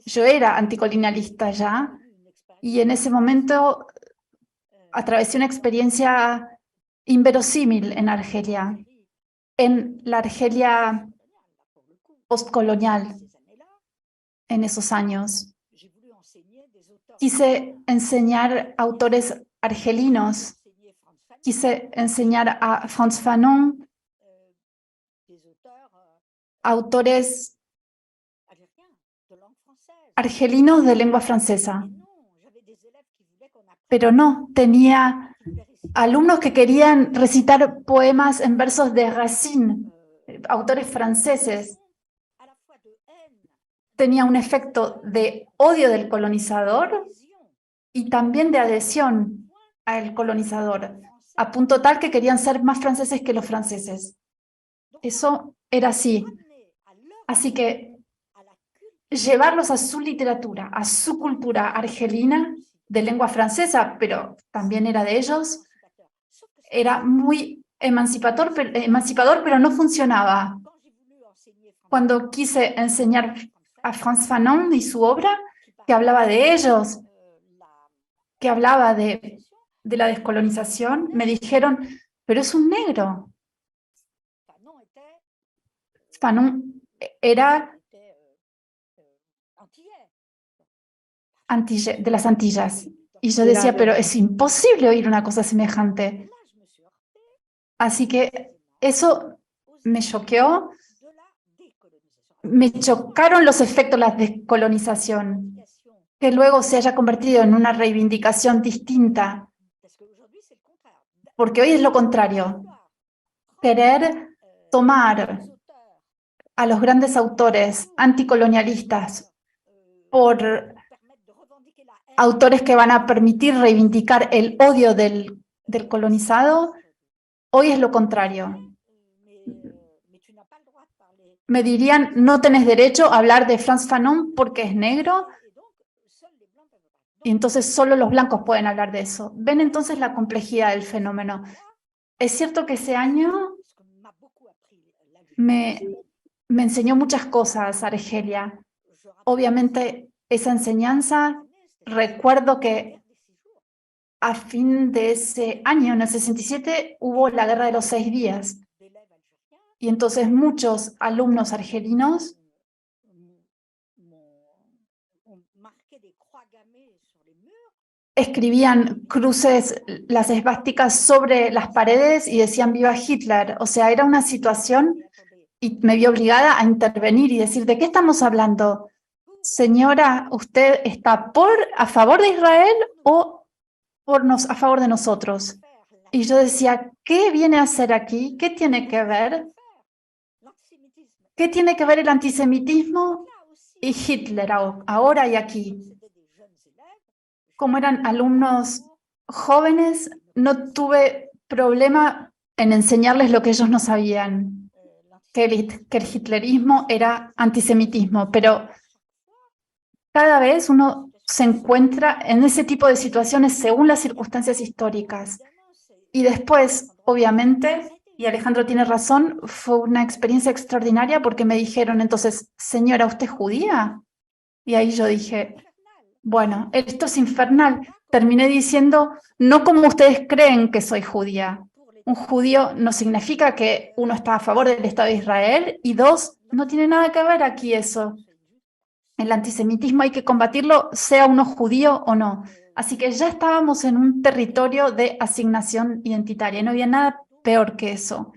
yo era anticolonialista ya, y en ese momento atravesé una experiencia inverosímil en Argelia, en la Argelia postcolonial, en esos años. Quise enseñar autores argelinos, quise enseñar a Frantz Fanon, autores argelinos de lengua francesa. Pero no, tenía alumnos que querían recitar poemas en versos de Racine, autores franceses. Tenía un efecto de odio del colonizador y también de adhesión al colonizador, a punto tal que querían ser más franceses que los franceses. Eso era así. Así que llevarlos a su literatura, a su cultura argelina, de lengua francesa, pero también era de ellos, era muy emancipador, pero no funcionaba. Cuando quise enseñar a Frantz Fanon y su obra, que hablaba de ellos, que hablaba de de la descolonización, me dijeron, pero es un negro. Fanon era de las Antillas. Y yo decía, pero es imposible oír una cosa semejante. Así que eso me choqueó. Me chocaron los efectos de la descolonización, que luego se haya convertido en una reivindicación distinta, porque hoy es lo contrario. Querer tomar a los grandes autores anticolonialistas por autores que van a permitir reivindicar el odio del colonizado, hoy es lo contrario. Me dirían, no tenés derecho a hablar de Frantz Fanon porque es negro, y entonces solo los blancos pueden hablar de eso. ¿Ven entonces la complejidad del fenómeno? Es cierto que ese año me enseñó muchas cosas, Argelia. Obviamente, esa enseñanza, recuerdo que a fin de ese año, en el 67, hubo la Guerra de los 6 días. Y entonces muchos alumnos argelinos escribían cruces, las esvásticas sobre las paredes y decían viva Hitler. O sea, era una situación y me vi obligada a intervenir y decir, ¿de qué estamos hablando? Señora, ¿usted está a favor de Israel o a favor de nosotros? Y yo decía, ¿qué viene a hacer aquí? ¿Qué tiene que ver? ¿Qué tiene que ver el antisemitismo y Hitler ahora y aquí? Como eran alumnos jóvenes, no tuve problema en enseñarles lo que ellos no sabían, que el hitlerismo era antisemitismo, pero cada vez uno se encuentra en ese tipo de situaciones según las circunstancias históricas. Y después, obviamente, y Alejandro tiene razón, fue una experiencia extraordinaria porque me dijeron, entonces, señora, ¿usted es judía? Y ahí yo dije, bueno, esto es infernal. Terminé diciendo, no como ustedes creen que soy judía. Un judío no significa que uno está a favor del Estado de Israel, y dos, no tiene nada que ver aquí eso. El antisemitismo hay que combatirlo, sea uno judío o no. Así que ya estábamos en un territorio de asignación identitaria, no había nada peor que eso.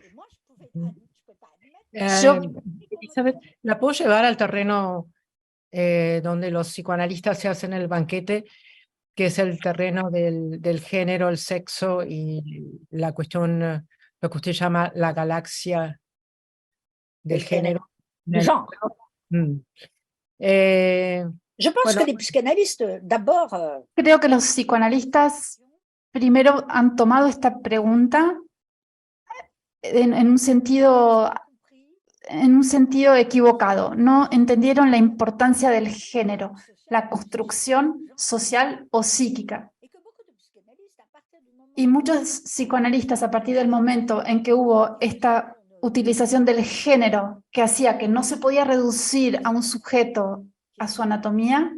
Elizabeth, ¿la puedo llevar al terreno donde los psicoanalistas se hacen el banquete, que es el terreno del género, el sexo y la cuestión, lo que usted llama la galaxia del género? Genre. Je pense bueno, que les psychanalystes, d'abord... Creo que los psicoanalistas primero han tomado esta pregunta en un sentido equivocado. No entendieron la importancia del género, la construcción social o psíquica. Y muchos psicoanalistas, a partir del momento en que hubo esta utilización del género que hacía que no se podía reducir a un sujeto a su anatomía,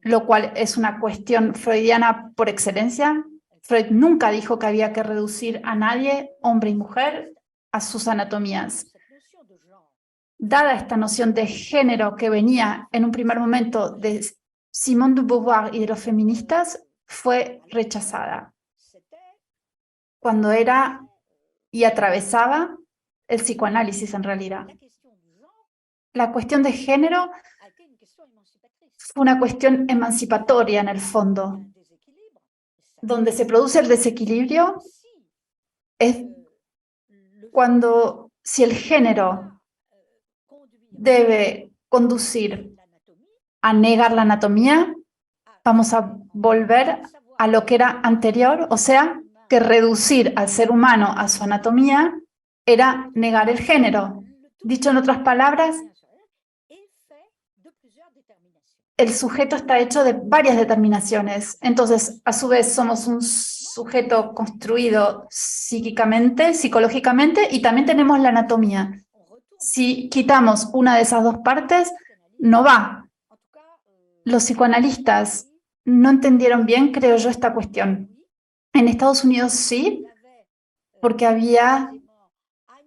lo cual es una cuestión freudiana por excelencia. Freud nunca dijo que había que reducir a nadie, hombre y mujer, a sus anatomías. Dada esta noción de género que venía en un primer momento de Simone de Beauvoir y de los feministas, fue rechazada cuando era y atravesaba el psicoanálisis en realidad. La cuestión de género fue una cuestión emancipatoria en el fondo. Donde se produce el desequilibrio es cuando, si el género debe conducir a negar la anatomía, vamos a volver a lo que era anterior, o sea, que reducir al ser humano a su anatomía era negar el género. Dicho en otras palabras, el sujeto está hecho de varias determinaciones. Entonces, a su vez, somos un sujeto construido psíquicamente, psicológicamente, y también tenemos la anatomía. Si quitamos una de esas dos partes, no va. Los psicoanalistas no entendieron bien, creo yo, esta cuestión. En Estados Unidos sí, porque había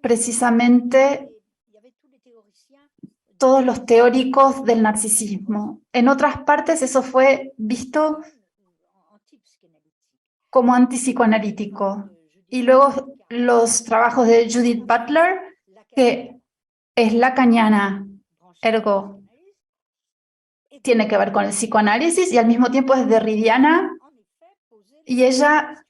precisamente todos los teóricos del narcisismo. En otras partes eso fue visto como antipsicoanalítico. Y luego los trabajos de Judith Butler, que es lacaniana, ergo tiene que ver con el psicoanálisis y al mismo tiempo es derridiana, y ella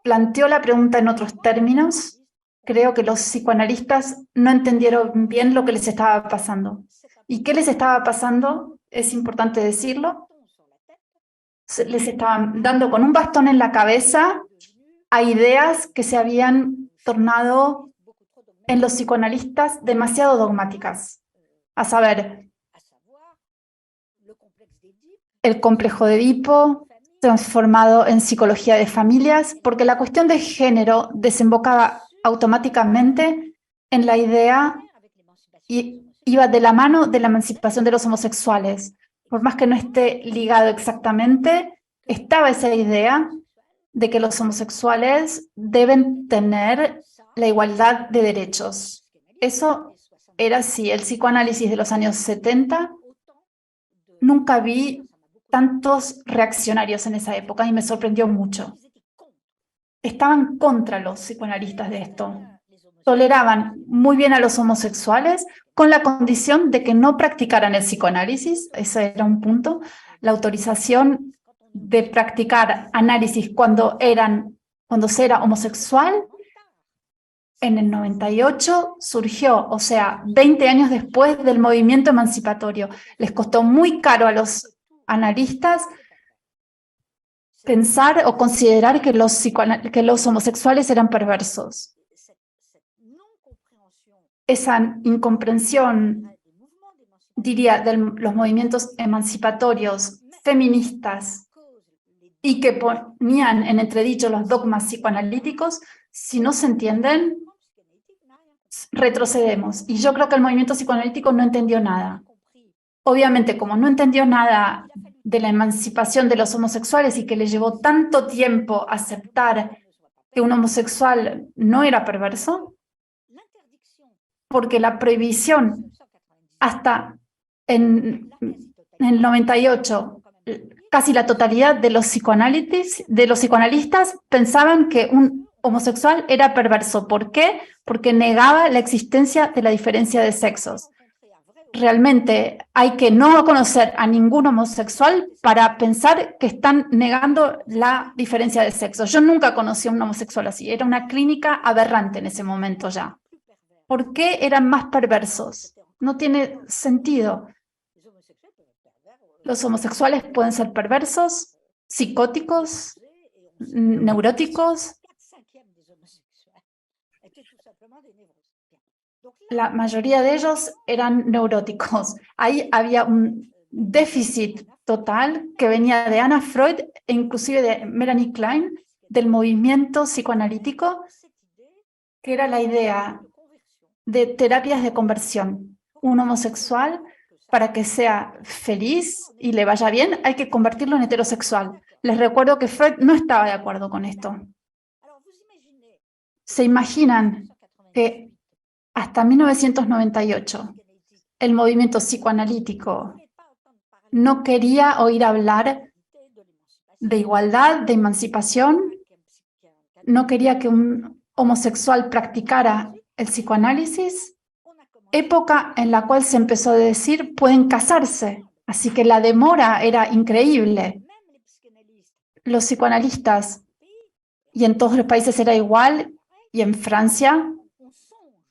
planteó la pregunta en otros términos. Creo que los psicoanalistas no entendieron bien lo que les estaba pasando. ¿Y qué les estaba pasando? Es importante decirlo. Les estaban dando con un bastón en la cabeza a ideas que se habían tornado en los psicoanalistas demasiado dogmáticas. A saber, el complejo de Edipo, transformado en psicología de familias, porque la cuestión de género desembocaba automáticamente en la idea y iba de la mano de la emancipación de los homosexuales. Por más que no esté ligado exactamente, estaba esa idea de que los homosexuales deben tener la igualdad de derechos. Eso era así. El psicoanálisis de los años 70, nunca vi tantos reaccionarios en esa época y me sorprendió mucho. Estaban contra los psicoanalistas de esto. Toleraban muy bien a los homosexuales con la condición de que no practicaran el psicoanálisis. Ese era un punto. La autorización de practicar análisis cuando se era homosexual, en el 98 surgió, o sea, 20 años después del movimiento emancipatorio. Les costó muy caro a los analistas pensar o considerar que los homosexuales eran perversos. Esa incomprensión, diría, de los movimientos emancipatorios, feministas, y que ponían en entredicho los dogmas psicoanalíticos, si no se entienden, retrocedemos. Y yo creo que el movimiento psicoanalítico no entendió nada. Obviamente, como no entendió nada de la emancipación de los homosexuales y que le llevó tanto tiempo aceptar que un homosexual no era perverso, porque la prohibición hasta en el 98, casi la totalidad de los psicoanalistas pensaban que un homosexual era perverso. ¿Por qué? Porque negaba la existencia de la diferencia de sexos. Realmente hay que no conocer a ningún homosexual para pensar que están negando la diferencia de sexo. Yo nunca conocí a un homosexual así. Era una clínica aberrante en ese momento ya. ¿Por qué eran más perversos? No tiene sentido. Los homosexuales pueden ser perversos, psicóticos, neuróticos. La mayoría de ellos eran neuróticos. Ahí había un déficit total que venía de Anna Freud e inclusive de Melanie Klein, del movimiento psicoanalítico, que era la idea de terapias de conversión. Un homosexual, para que sea feliz y le vaya bien, hay que convertirlo en heterosexual. Les recuerdo que Freud no estaba de acuerdo con esto. ¿Se imaginan que hasta 1998 el movimiento psicoanalítico no quería oír hablar de igualdad, de emancipación? No quería que un homosexual practicara el psicoanálisis, época en la cual se empezó a decir pueden casarse, así que la demora era increíble. Los psicoanalistas, y en todos los países era igual, y en Francia,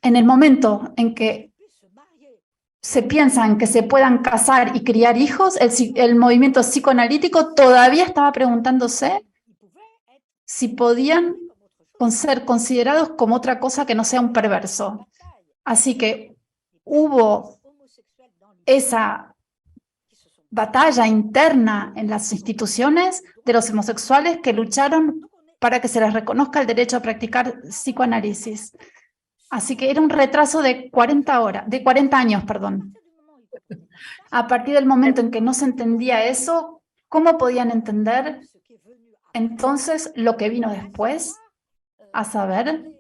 en el momento en que se piensan que se puedan casar y criar hijos, el movimiento psicoanalítico todavía estaba preguntándose si podían ser considerados como otra cosa que no sea un perverso. Así que hubo esa batalla interna en las instituciones de los homosexuales que lucharon para que se les reconozca el derecho a practicar psicoanálisis. Así que era un retraso de 40 años. A partir del momento en que no se entendía eso, ¿cómo podían entender Entonces, lo que vino después, a saber,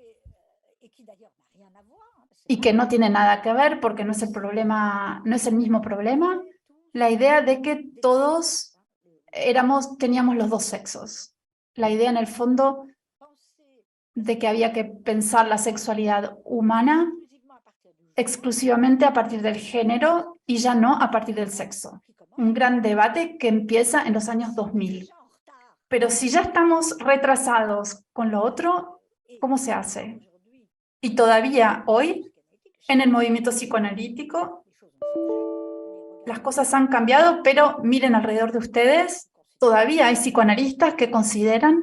y que no tiene nada que ver porque no es el problema, no es el mismo problema, la idea de que todos teníamos los dos sexos. La idea en el fondo de que había que pensar la sexualidad humana exclusivamente a partir del género y ya no a partir del sexo. Un gran debate que empieza en los años 2000. Pero si ya estamos retrasados con lo otro, ¿cómo se hace? Y todavía hoy, en el movimiento psicoanalítico, las cosas han cambiado, pero miren alrededor de ustedes, todavía hay psicoanalistas que consideran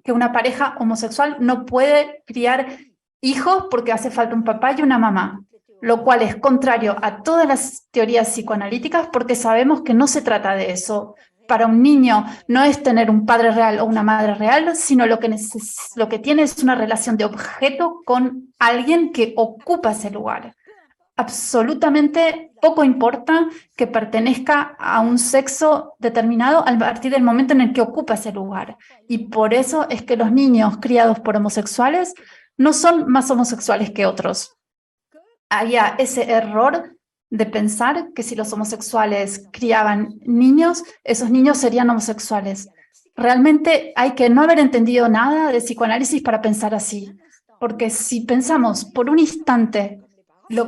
que una pareja homosexual no puede criar hijos porque hace falta un papá y una mamá, lo cual es contrario a todas las teorías psicoanalíticas porque sabemos que no se trata de eso. Para un niño no es tener un padre real o una madre real, sino lo que tiene es una relación de objeto con alguien que ocupa ese lugar. Absolutamente poco importa que pertenezca a un sexo determinado a partir del momento en el que ocupa ese lugar. Y por eso es que los niños criados por homosexuales no son más homosexuales que otros. Había ese error de pensar que si los homosexuales criaban niños, esos niños serían homosexuales. Realmente hay que no haber entendido nada de psicoanálisis para pensar así, porque si pensamos por un instante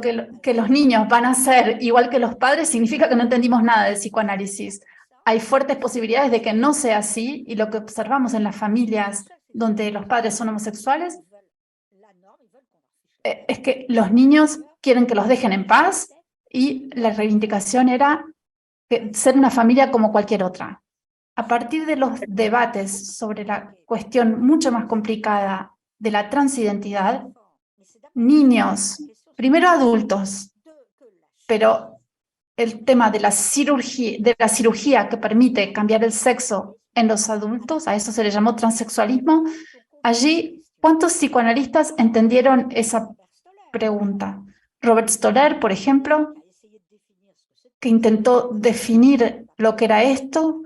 que los niños van a ser igual que los padres, significa que no entendimos nada de psicoanálisis. Hay fuertes posibilidades de que no sea así, y lo que observamos en las familias donde los padres son homosexuales es que los niños quieren que los dejen en paz y la reivindicación era ser una familia como cualquier otra. A partir de los debates sobre la cuestión mucho más complicada de la transidentidad, niños, primero adultos, pero el tema de la cirugía que permite cambiar el sexo en los adultos, a eso se le llamó transexualismo, allí, ¿cuántos psicoanalistas entendieron esa pregunta? Robert Stoller, por ejemplo, que intentó definir lo que era esto,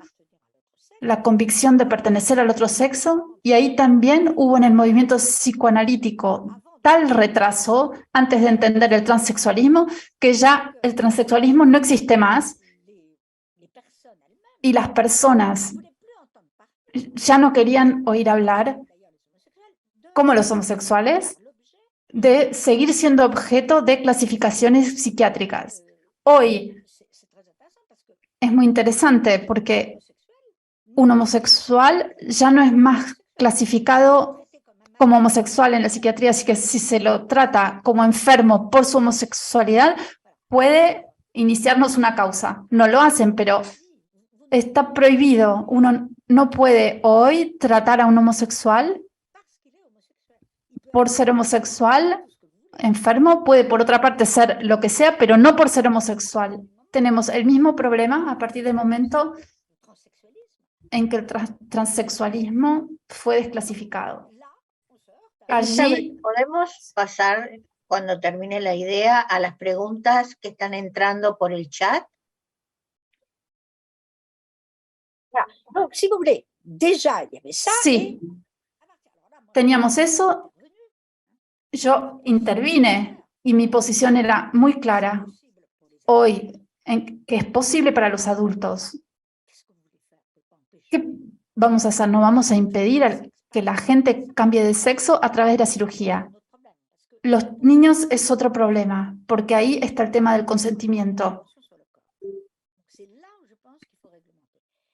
la convicción de pertenecer al otro sexo, y ahí también hubo en el movimiento psicoanalítico tal retraso antes de entender el transexualismo que ya el transexualismo no existe más y las personas ya no querían oír hablar, como los homosexuales, de seguir siendo objeto de clasificaciones psiquiátricas. Hoy es muy interesante porque un homosexual ya no es más clasificado como homosexual en la psiquiatría, así que si se lo trata como enfermo por su homosexualidad, puede iniciarnos una causa. No lo hacen, pero está prohibido. Uno no puede hoy tratar a un homosexual por ser homosexual, enfermo, puede por otra parte ser lo que sea, pero no por ser homosexual. Tenemos el mismo problema a partir del momento en que el transexualismo fue desclasificado. Allí podemos pasar, cuando termine la idea, a las preguntas que están entrando por el chat. Donc, si vous voulez, déjà, il y avait ça. Sí, teníamos eso. Yo intervine y mi posición era muy clara hoy, que es posible para los adultos. ¿Qué vamos a hacer? No vamos a impedir que la gente cambie de sexo a través de la cirugía. Los niños es otro problema, porque ahí está el tema del consentimiento.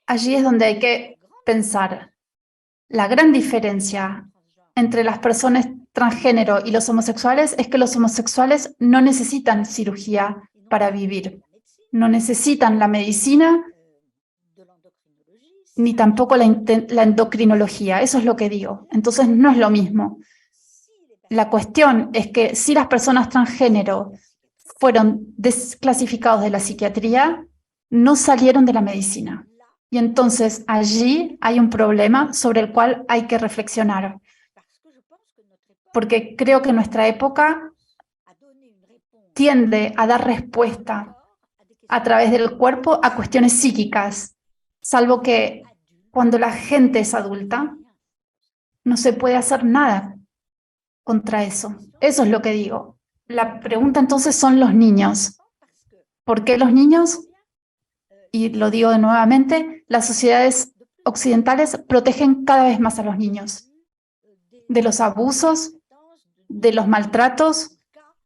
Allí es donde hay que pensar. La gran diferencia entre las personas transgénero y los homosexuales es que los homosexuales no necesitan cirugía para vivir. No necesitan la medicina ni tampoco la endocrinología. Eso es lo que digo. Entonces no es lo mismo. La cuestión es que si las personas transgénero fueron desclasificados de la psiquiatría, no salieron de la medicina. Y entonces allí hay un problema sobre el cual hay que reflexionar. Porque creo que nuestra época tiende a dar respuesta a través del cuerpo a cuestiones psíquicas, salvo que cuando la gente es adulta, no se puede hacer nada contra eso. Eso es lo que digo. La pregunta entonces son los niños. ¿Por qué los niños? Y lo digo nuevamente, las sociedades occidentales protegen cada vez más a los niños de los abusos, de los maltratos,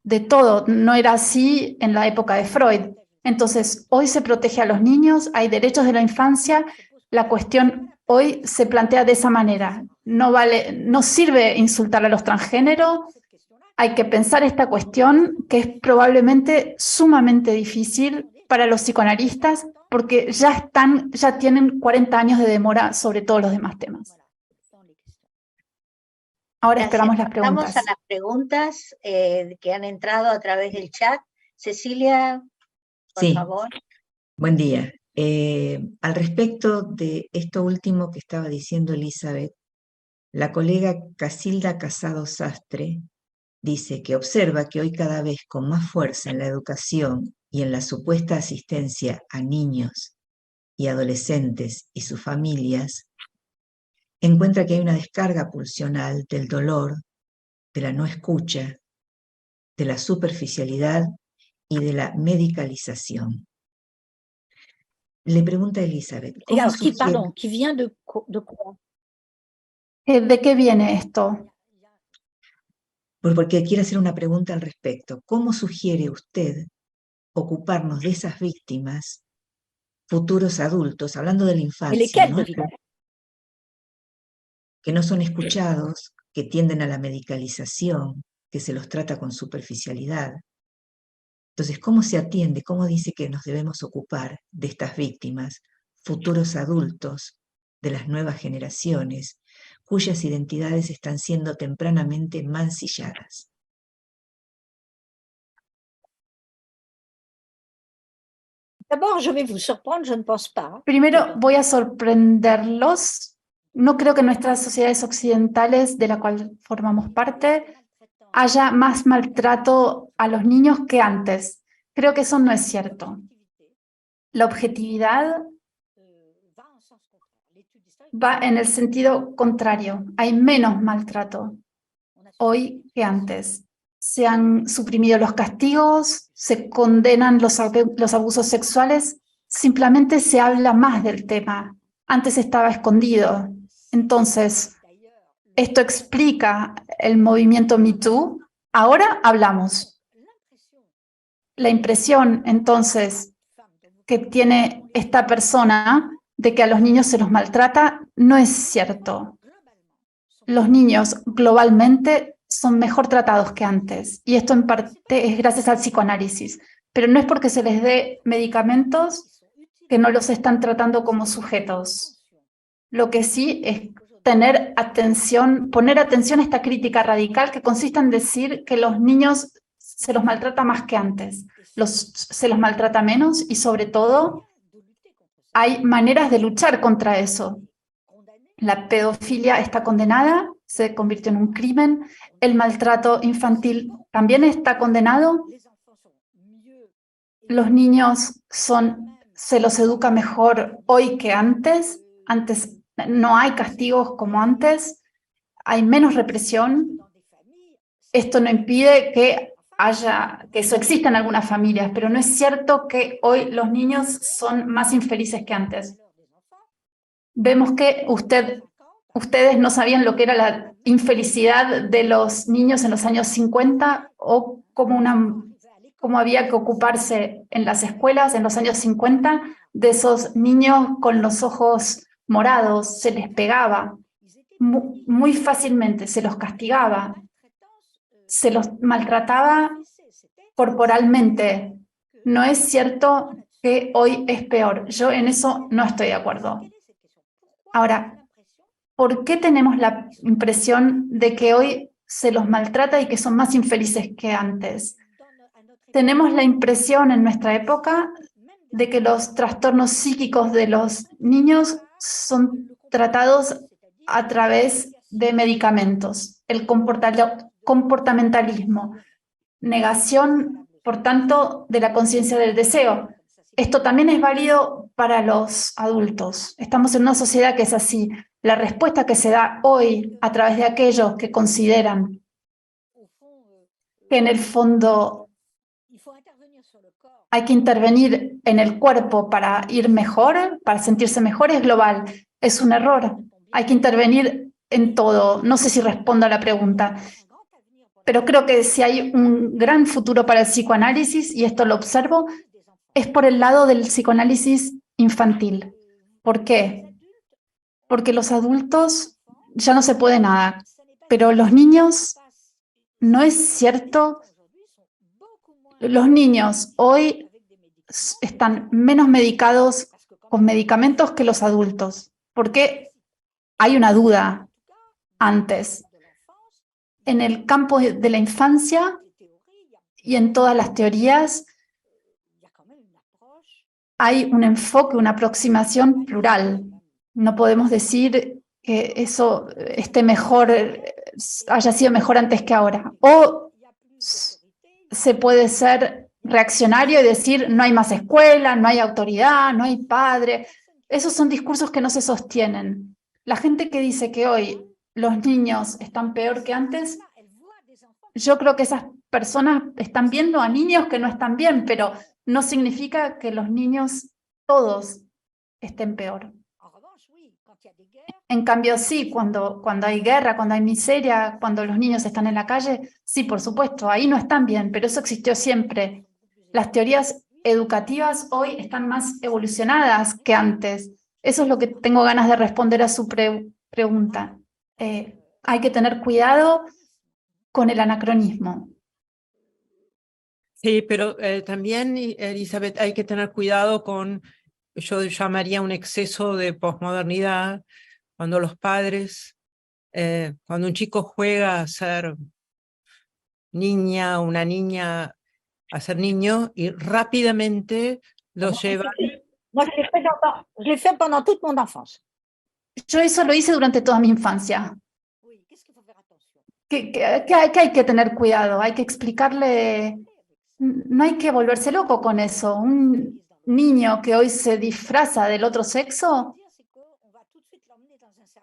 de todo. No era así en la época de Freud. Entonces, hoy se protege a los niños, hay derechos de la infancia. La cuestión hoy se plantea de esa manera. No sirve insultar a los transgéneros. Hay que pensar esta cuestión, que es probablemente sumamente difícil para los psicoanalistas, porque ya tienen 40 años de demora sobre todos los demás temas. Ahora esperamos las preguntas. Vamos a las preguntas que han entrado a través del chat. Cecilia, por favor. Buen día. Al respecto de esto último que estaba diciendo Elizabeth, la colega Casilda Casado Sastre dice que observa que hoy cada vez con más fuerza en la educación y en la supuesta asistencia a niños y adolescentes y sus familias, encuentra que hay una descarga pulsional del dolor, de la no escucha, de la superficialidad y de la medicalización. Le pregunta a Elizabeth, ¿cómo Alors, sugiere... qui vient de quoi? ¿De qué viene esto? Porque quiere hacer una pregunta al respecto. ¿Cómo sugiere usted ocuparnos de esas víctimas, futuros adultos, hablando de la infancia, ¿no? Que no son escuchados, que tienden a la medicalización, que se los trata con superficialidad? Entonces, ¿cómo se atiende? ¿Cómo dice que nos debemos ocupar de estas víctimas, futuros adultos, de las nuevas generaciones, cuyas identidades están siendo tempranamente mancilladas? D'abord, je vais vous surprendre, je ne pense pas. Primero voy a sorprenderlos. No creo que en nuestras sociedades occidentales, de la cual formamos parte, haya más maltrato a los niños que antes. Creo que eso no es cierto. La objetividad va en el sentido contrario. Hay menos maltrato hoy que antes. Se han suprimido los castigos, se condenan los abusos sexuales, simplemente se habla más del tema. Antes estaba escondido. Entonces, esto explica el movimiento Me Too. Ahora hablamos. La impresión, entonces, que tiene esta persona de que a los niños se los maltrata no es cierto. Los niños globalmente son mejor tratados que antes, y esto en parte es gracias al psicoanálisis, pero no es porque se les dé medicamentos que no los están tratando como sujetos. Lo que sí es poner atención a esta crítica radical que consiste en decir que los niños se los maltrata más que antes, se los maltrata menos, y sobre todo hay maneras de luchar contra eso. La pedofilia está condenada, se convirtió en un crimen. El maltrato infantil también está condenado. Los niños se los educa mejor hoy que antes. Antes no hay castigos como antes. Hay menos represión. Esto no impide que eso exista en algunas familias, pero no es cierto que hoy los niños son más infelices que antes. Vemos que ustedes no sabían lo que era la infelicidad de los niños en los años 50 o cómo había que ocuparse en las escuelas en los años 50 de esos niños con los ojos morados. Se les pegaba muy fácilmente, se los castigaba, se los maltrataba corporalmente. No es cierto que hoy es peor. Yo en eso no estoy de acuerdo. Ahora, ¿por qué tenemos la impresión de que hoy se los maltrata y que son más infelices que antes? Tenemos la impresión en nuestra época de que los trastornos psíquicos de los niños son tratados a través de medicamentos. El comportamentalismo, negación, por tanto, de la conciencia del deseo. Esto también es válido para los adultos. Estamos en una sociedad que es así. La respuesta que se da hoy a través de aquellos que consideran que en el fondo hay que intervenir en el cuerpo para ir mejor, para sentirse mejor, es global. Es un error. Hay que intervenir en todo. No sé si respondo a la pregunta, pero creo que si hay un gran futuro para el psicoanálisis, y esto lo observo, es por el lado del psicoanálisis infantil. ¿Por qué? Porque los adultos ya no se puede nada, pero los niños, no es cierto. Los niños hoy están menos medicados con medicamentos que los adultos, porque hay una duda antes. En el campo de la infancia y en todas las teorías hay un enfoque, una aproximación plural. No podemos decir que eso esté mejor, haya sido mejor antes que ahora. O se puede ser reaccionario y decir no hay más escuela, no hay autoridad, no hay padre. Esos son discursos que no se sostienen. La gente que dice que hoy los niños están peor que antes, yo creo que esas personas están viendo a niños que no están bien, pero no significa que los niños todos estén peor. En cambio, sí, cuando hay guerra, cuando hay miseria, cuando los niños están en la calle, sí, por supuesto, ahí no están bien, pero eso existió siempre. Las teorías educativas hoy están más evolucionadas que antes. Eso es lo que tengo ganas de responder a su pregunta. Hay que tener cuidado con el anacronismo. Sí, pero también, Elizabeth, hay que tener cuidado con, yo llamaría un exceso de posmodernidad, cuando los padres, cuando un chico juega a ser niña, una niña a ser niño, y rápidamente los llevan. Moi, je l'ai fait pendant toute mon enfance. Yo eso lo hice durante toda mi infancia. Que hay que tener cuidado, hay que explicarle, no hay que volverse loco con eso. Un niño que hoy se disfraza del otro sexo,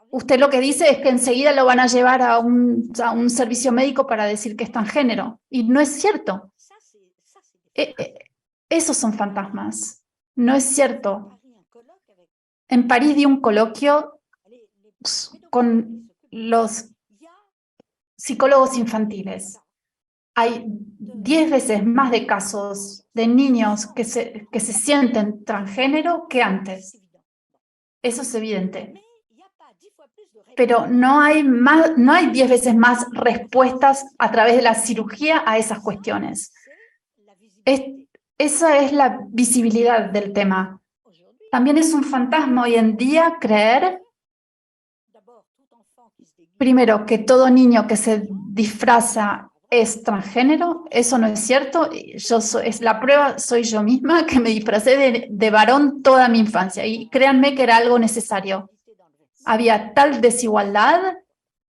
usted lo que dice es que enseguida lo van a llevar a un servicio médico para decir que es transgénero. Y no es cierto. Esos son fantasmas. No es cierto. En París di un coloquio con los psicólogos infantiles. Hay 10 veces más de casos de niños que se sienten transgénero que antes. Eso es evidente. Pero no hay 10 veces más respuestas a través de la cirugía a esas cuestiones. Esa es la visibilidad del tema. También es un fantasma hoy en día creer, primero, que todo niño que se disfraza es transgénero. Eso no es cierto. Es la prueba, soy yo misma, que me disfracé de varón toda mi infancia. Y créanme que era algo necesario. Había tal desigualdad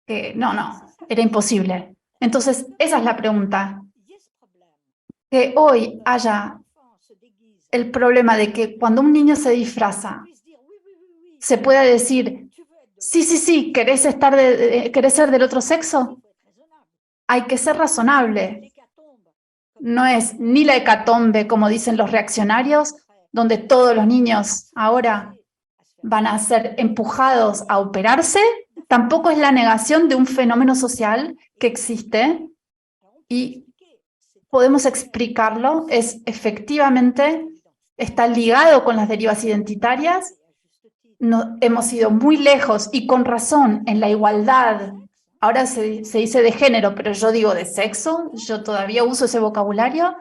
que no, era imposible. Entonces, esa es la pregunta. Que hoy haya el problema de que cuando un niño se disfraza, se pueda decir, sí, ¿querés ser del otro sexo? Hay que ser razonable. No es ni la hecatombe, como dicen los reaccionarios, donde todos los niños ahora van a ser empujados a operarse. Tampoco es la negación de un fenómeno social que existe y podemos explicarlo. Efectivamente, está ligado con las derivas identitarias. Hemos ido muy lejos y con razón en la igualdad. Ahora se dice de género, pero yo digo de sexo. Yo todavía uso ese vocabulario.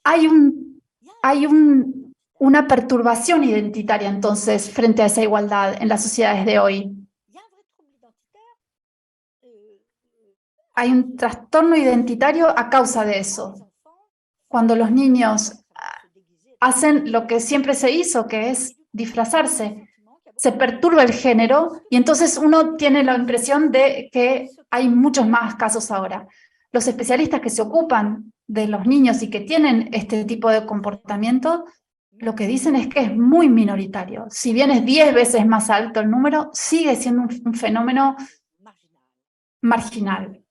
Hay una perturbación identitaria, entonces, frente a esa igualdad en las sociedades de hoy. Hay un trastorno identitario a causa de eso. Cuando los niños hacen lo que siempre se hizo, que es disfrazarse, se perturba el género y entonces uno tiene la impresión de que hay muchos más casos ahora. Los especialistas que se ocupan de los niños y que tienen este tipo de comportamiento lo que dicen es que es muy minoritario. Si bien es 10 veces más alto el número, sigue siendo un fenómeno marginal.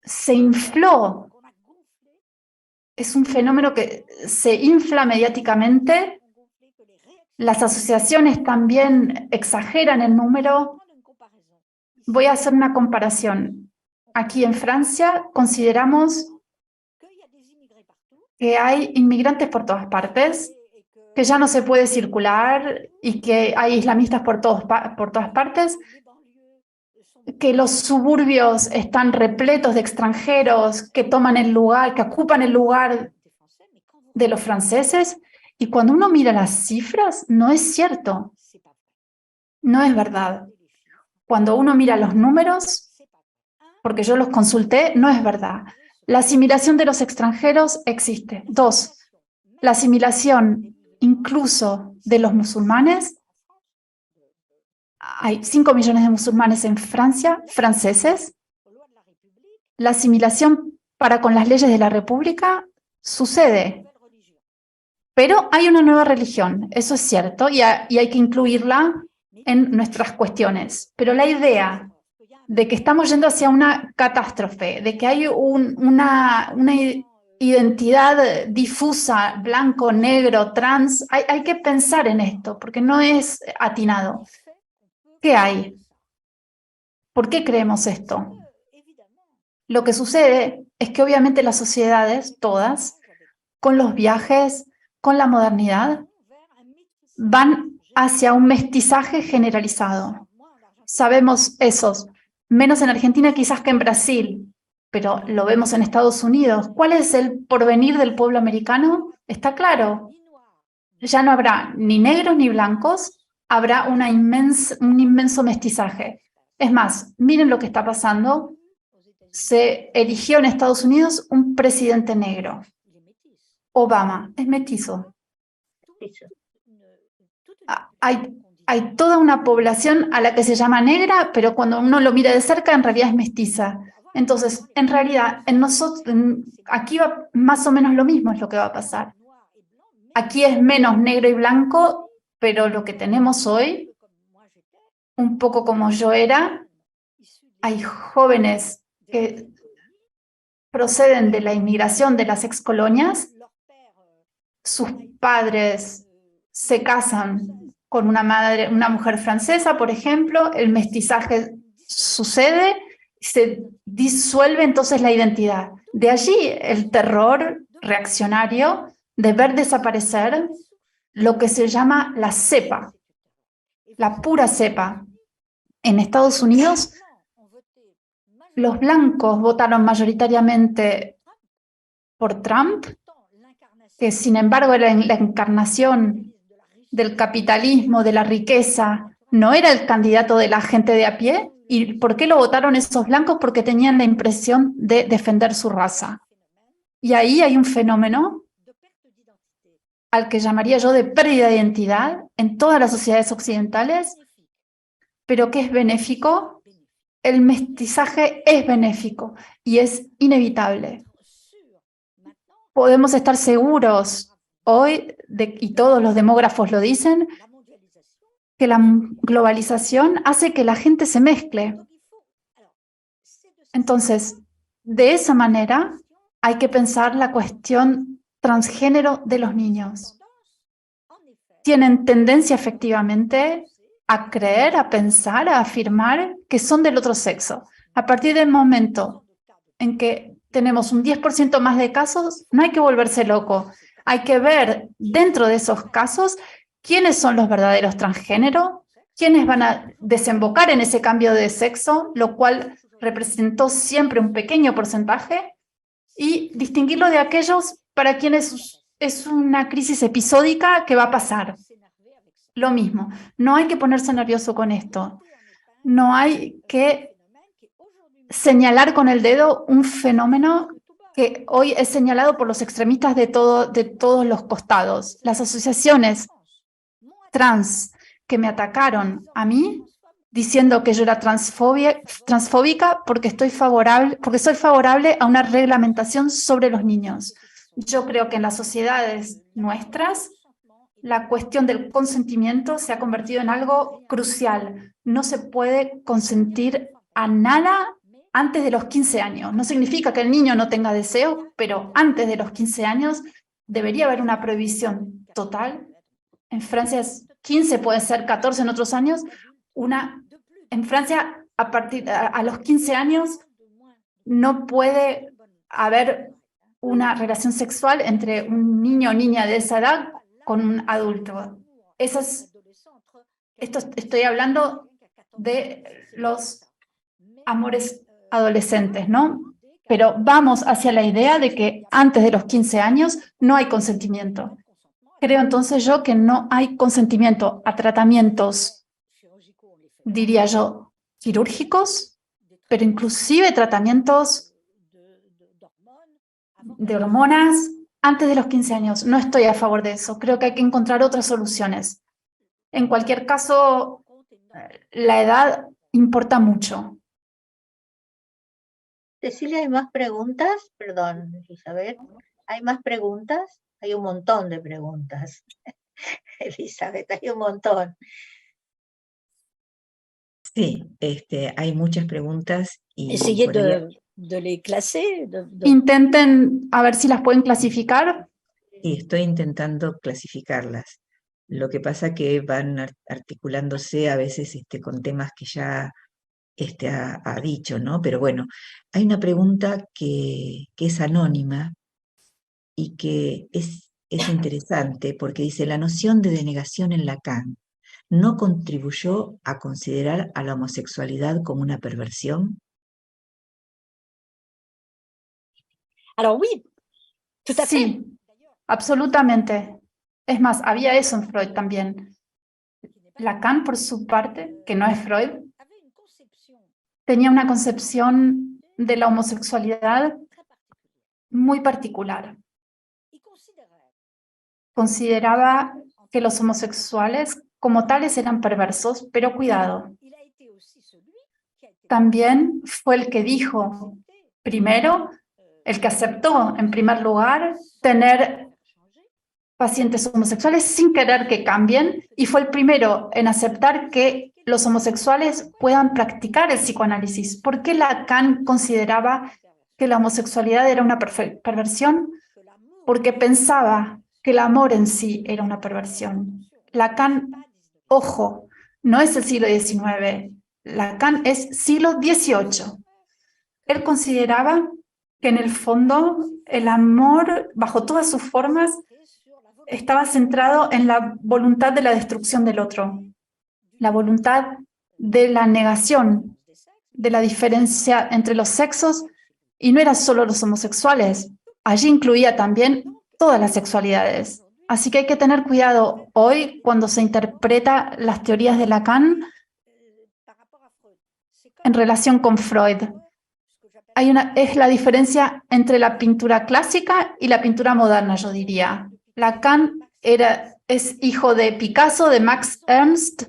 Se infló. Es un fenómeno que se infla mediáticamente. Las asociaciones también exageran el número. Voy a hacer una comparación. Aquí en Francia consideramos que hay inmigrantes por todas partes, que ya no se puede circular y que hay islamistas por todas partes, que los suburbios están repletos de extranjeros que toman el lugar, que ocupan el lugar de los franceses. Y cuando uno mira las cifras, no es cierto. No es verdad. Cuando uno mira los números, porque yo los consulté, no es verdad. La asimilación de los extranjeros existe. 2, la asimilación incluso de los musulmanes. Hay 5 millones de musulmanes en Francia, franceses. La asimilación para con las leyes de la República sucede. Pero hay una nueva religión, eso es cierto, y hay que incluirla en nuestras cuestiones. Pero la idea de que estamos yendo hacia una catástrofe, de que hay una identidad difusa, blanco, negro, trans, hay que pensar en esto, porque no es atinado. ¿Qué hay? ¿Por qué creemos esto? Lo que sucede es que obviamente las sociedades, todas, con los viajes, con la modernidad, van hacia un mestizaje generalizado. Sabemos esos, menos en Argentina quizás que en Brasil, pero lo vemos en Estados Unidos. ¿Cuál es el porvenir del pueblo americano? Está claro. Ya no habrá ni negros ni blancos, habrá un inmenso mestizaje. Es más, miren lo que está pasando. Se eligió en Estados Unidos un presidente negro. Obama es mestizo. Hay toda una población a la que se llama negra, pero cuando uno lo mira de cerca, en realidad es mestiza. Entonces, en realidad, aquí va más o menos lo mismo es lo que va a pasar. Aquí es menos negro y blanco, pero lo que tenemos hoy, un poco como yo era, hay jóvenes que proceden de la inmigración de las excolonias, sus padres se casan con una mujer francesa, por ejemplo, el mestizaje sucede, se disuelve entonces la identidad. De allí el terror reaccionario de ver desaparecer lo que se llama la cepa, la pura cepa. En Estados Unidos, los blancos votaron mayoritariamente por Trump, que sin embargo era la encarnación del capitalismo, de la riqueza, no era el candidato de la gente de a pie. ¿Y por qué lo votaron esos blancos? Porque tenían la impresión de defender su raza. Y ahí hay un fenómeno al que llamaría yo de pérdida de identidad en todas las sociedades occidentales, pero que es benéfico. El mestizaje es benéfico y es inevitable. Podemos estar seguros hoy, y todos los demógrafos lo dicen, que la globalización hace que la gente se mezcle. Entonces, de esa manera hay que pensar la cuestión transgénero de los niños. Tienen tendencia efectivamente a creer, a pensar, a afirmar que son del otro sexo. A partir del momento en que tenemos un 10% más de casos, no hay que volverse loco. Hay que ver dentro de esos casos quiénes son los verdaderos transgénero, quiénes van a desembocar en ese cambio de sexo, lo cual representó siempre un pequeño porcentaje, y distinguirlo de aquellos para quienes es una crisis episódica que va a pasar. Lo mismo, no hay que ponerse nervioso con esto. No hay que señalar con el dedo un fenómeno que hoy es señalado por los extremistas de todos los costados. Las asociaciones trans que me atacaron a mí diciendo que yo era transfóbica porque soy favorable a una reglamentación sobre los niños. Yo creo que en las sociedades nuestras, la cuestión del consentimiento se ha convertido en algo crucial. No se puede consentir a nada antes de los 15 años. No significa que el niño no tenga deseo, pero antes de los 15 años debería haber una prohibición total. En Francia es 15, puede ser 14 en otros años. En Francia, a los 15 años, no puede haber una relación sexual entre un niño o niña de esa edad con un adulto. Estoy hablando de los amores adolescentes, ¿no? Pero vamos hacia la idea de que antes de los 15 años no hay consentimiento. Creo entonces yo que no hay consentimiento a tratamientos, diría yo, quirúrgicos, pero inclusive tratamientos de hormonas antes de los 15 años. No estoy a favor de eso. Creo que hay que encontrar otras soluciones. En cualquier caso, la edad importa mucho. Cecilia, ¿hay más preguntas? Perdón, Elizabeth. ¿Hay más preguntas? Hay un montón de preguntas. Elizabeth, hay un montón. Sí, hay muchas preguntas y Essayez por ahí de les classer. Intenten a ver si las pueden clasificar. sí, estoy intentando clasificarlas. Lo que pasa que van articulándose a veces con temas que ya ha dicho, ¿no? Pero bueno, hay una pregunta que es anónima y que es interesante porque dice, la noción de denegación en Lacan no contribuyó a considerar a la homosexualidad como una perversión. Alors oui, tout à fait. Sí, absolutamente. Es más, había eso en Freud también. Lacan, por su parte, que no es Freud, tenía una concepción de la homosexualidad muy particular. Consideraba que los homosexuales como tales eran perversos, pero cuidado. También fue el que dijo, primero, el que aceptó, en primer lugar, tener pacientes homosexuales sin querer que cambien, y fue el primero en aceptar que los homosexuales puedan practicar el psicoanálisis. ¿Por qué Lacan consideraba que la homosexualidad era una perversión? Porque pensaba que el amor en sí era una perversión. Lacan, ojo, no es el siglo XIX, Lacan es siglo XVIII. Él consideraba que en el fondo el amor, bajo todas sus formas, estaba centrado en la voluntad de la destrucción del otro, la voluntad de la negación, de la diferencia entre los sexos, y no eran solo los homosexuales, allí incluía también todas las sexualidades. Así que hay que tener cuidado hoy cuando se interpreta las teorías de Lacan en relación con Freud. Es la diferencia entre la pintura clásica y la pintura moderna, yo diría. Lacan es hijo de Picasso, de Max Ernst,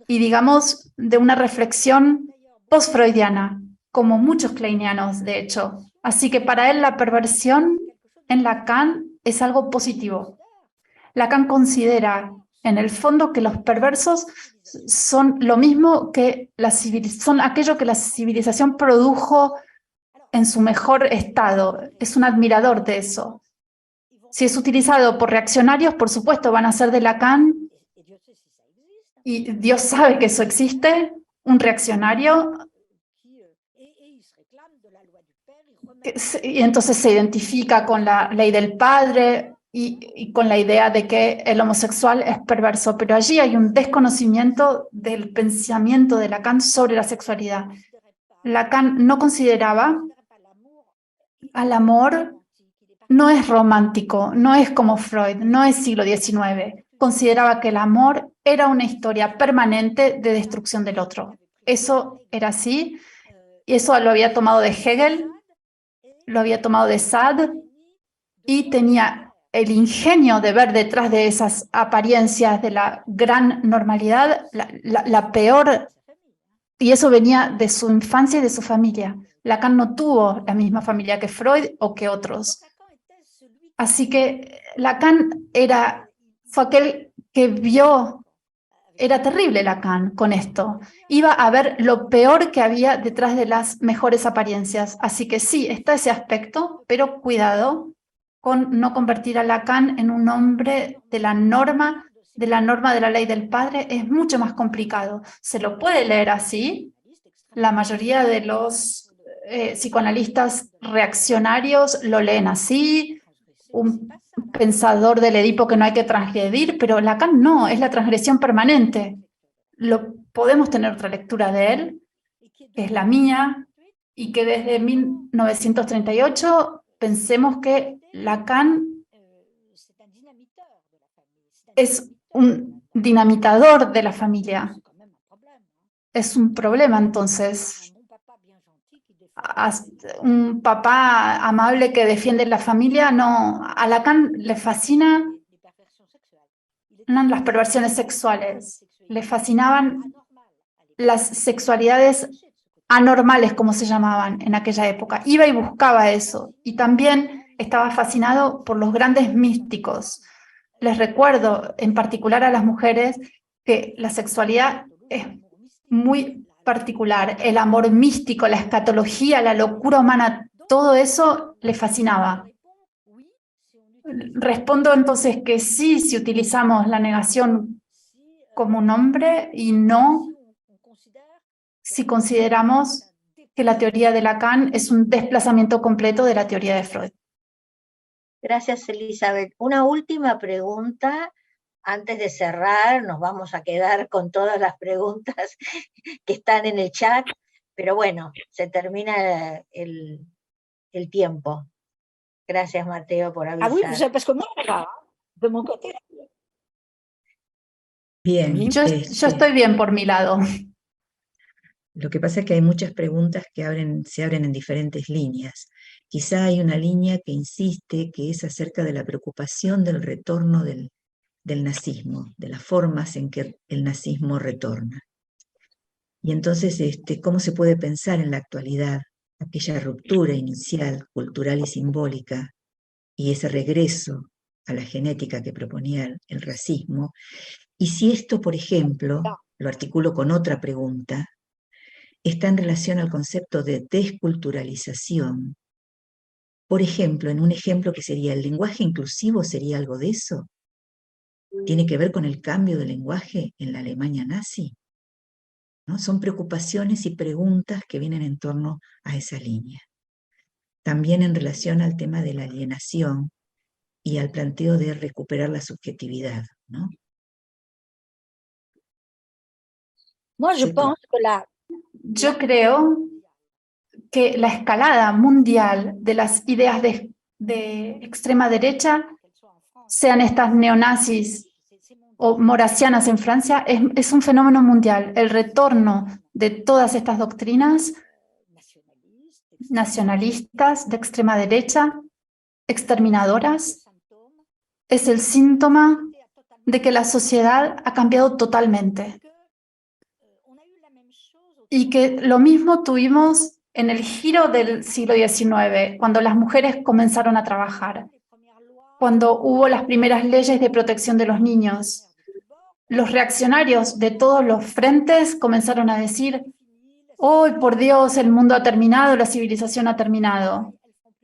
y digamos de una reflexión post-freudiana, como muchos kleinianos, de hecho. Así que para él la perversión en Lacan es algo positivo. Lacan considera en el fondo que los perversos son lo mismo que son aquello que la civilización produjo en su mejor estado. Es un admirador de eso. Si es utilizado por reaccionarios, por supuesto, van a ser de Lacan, y Dios sabe que eso existe, un reaccionario, y entonces se identifica con la ley del padre y con la idea de que el homosexual es perverso, pero allí hay un desconocimiento del pensamiento de Lacan sobre la sexualidad. Lacan no consideraba al amor, no es romántico, no es como Freud, no es siglo XIX. Consideraba que el amor era una historia permanente de destrucción del otro. Eso era así, y eso lo había tomado de Hegel, lo había tomado de Sade, y tenía el ingenio de ver detrás de esas apariencias de la gran normalidad la peor, y eso venía de su infancia y de su familia. Lacan no tuvo la misma familia que Freud o que otros. Así que Lacan fue aquel que vio, era terrible Lacan con esto. Iba a ver lo peor que había detrás de las mejores apariencias. Así que sí, está ese aspecto, pero cuidado con no convertir a Lacan en un hombre de la norma de la ley del padre. Es mucho más complicado. Se lo puede leer así. La mayoría de los psicoanalistas reaccionarios lo leen así. Un pensador del Edipo que no hay que transgredir, pero Lacan no, es la transgresión permanente. Podemos tener otra lectura de él, que es la mía, y que desde 1938 pensemos que Lacan es un dinamitador de la familia. Es un problema, entonces. Un papá amable que defiende la familia, no. A Lacan le fascinan las perversiones sexuales, le fascinaban las sexualidades anormales, como se llamaban en aquella época. Iba y buscaba eso, y también estaba fascinado por los grandes místicos. Les recuerdo, en particular a las mujeres, que la sexualidad es muy particular. El amor místico, la escatología, la locura humana, todo eso le fascinaba. Respondo entonces que sí, si utilizamos la negación como un nombre, y no si consideramos que la teoría de Lacan es un desplazamiento completo de la teoría de Freud. Gracias, Elizabeth. Una última pregunta. Antes de cerrar, nos vamos a quedar con todas las preguntas que están en el chat, pero bueno, se termina el tiempo. Gracias, Mateo, por avisar. Ah oui, parce que moi, de mon côté. Bien. Yo estoy bien por mi lado. Lo que pasa es que hay muchas preguntas que se abren en diferentes líneas. Quizá hay una línea que insiste, que es acerca de la preocupación del retorno del nazismo, de las formas en que el nazismo retorna. Y entonces, ¿cómo se puede pensar en la actualidad aquella ruptura inicial, cultural y simbólica, y ese regreso a la genética que proponía el racismo? Y si esto, por ejemplo, lo articulo con otra pregunta, está en relación al concepto de desculturalización. Por ejemplo, en un ejemplo que sería el lenguaje inclusivo, ¿sería algo de eso? ¿Tiene que ver con el cambio de lenguaje en la Alemania nazi? ¿No? Son preocupaciones y preguntas que vienen en torno a esa línea. También en relación al tema de la alienación y al planteo de recuperar la subjetividad, ¿no? Yo creo que la escalada mundial de las ideas de extrema derecha, sean estas neonazis o morassianas en Francia, es un fenómeno mundial. El retorno de todas estas doctrinas nacionalistas de extrema derecha, exterminadoras, es el síntoma de que la sociedad ha cambiado totalmente. Y que lo mismo tuvimos en el giro del siglo XIX, cuando las mujeres comenzaron a trabajar, cuando hubo las primeras leyes de protección de los niños. Los reaccionarios de todos los frentes comenzaron a decir: ¡oh, por Dios, el mundo ha terminado, la civilización ha terminado!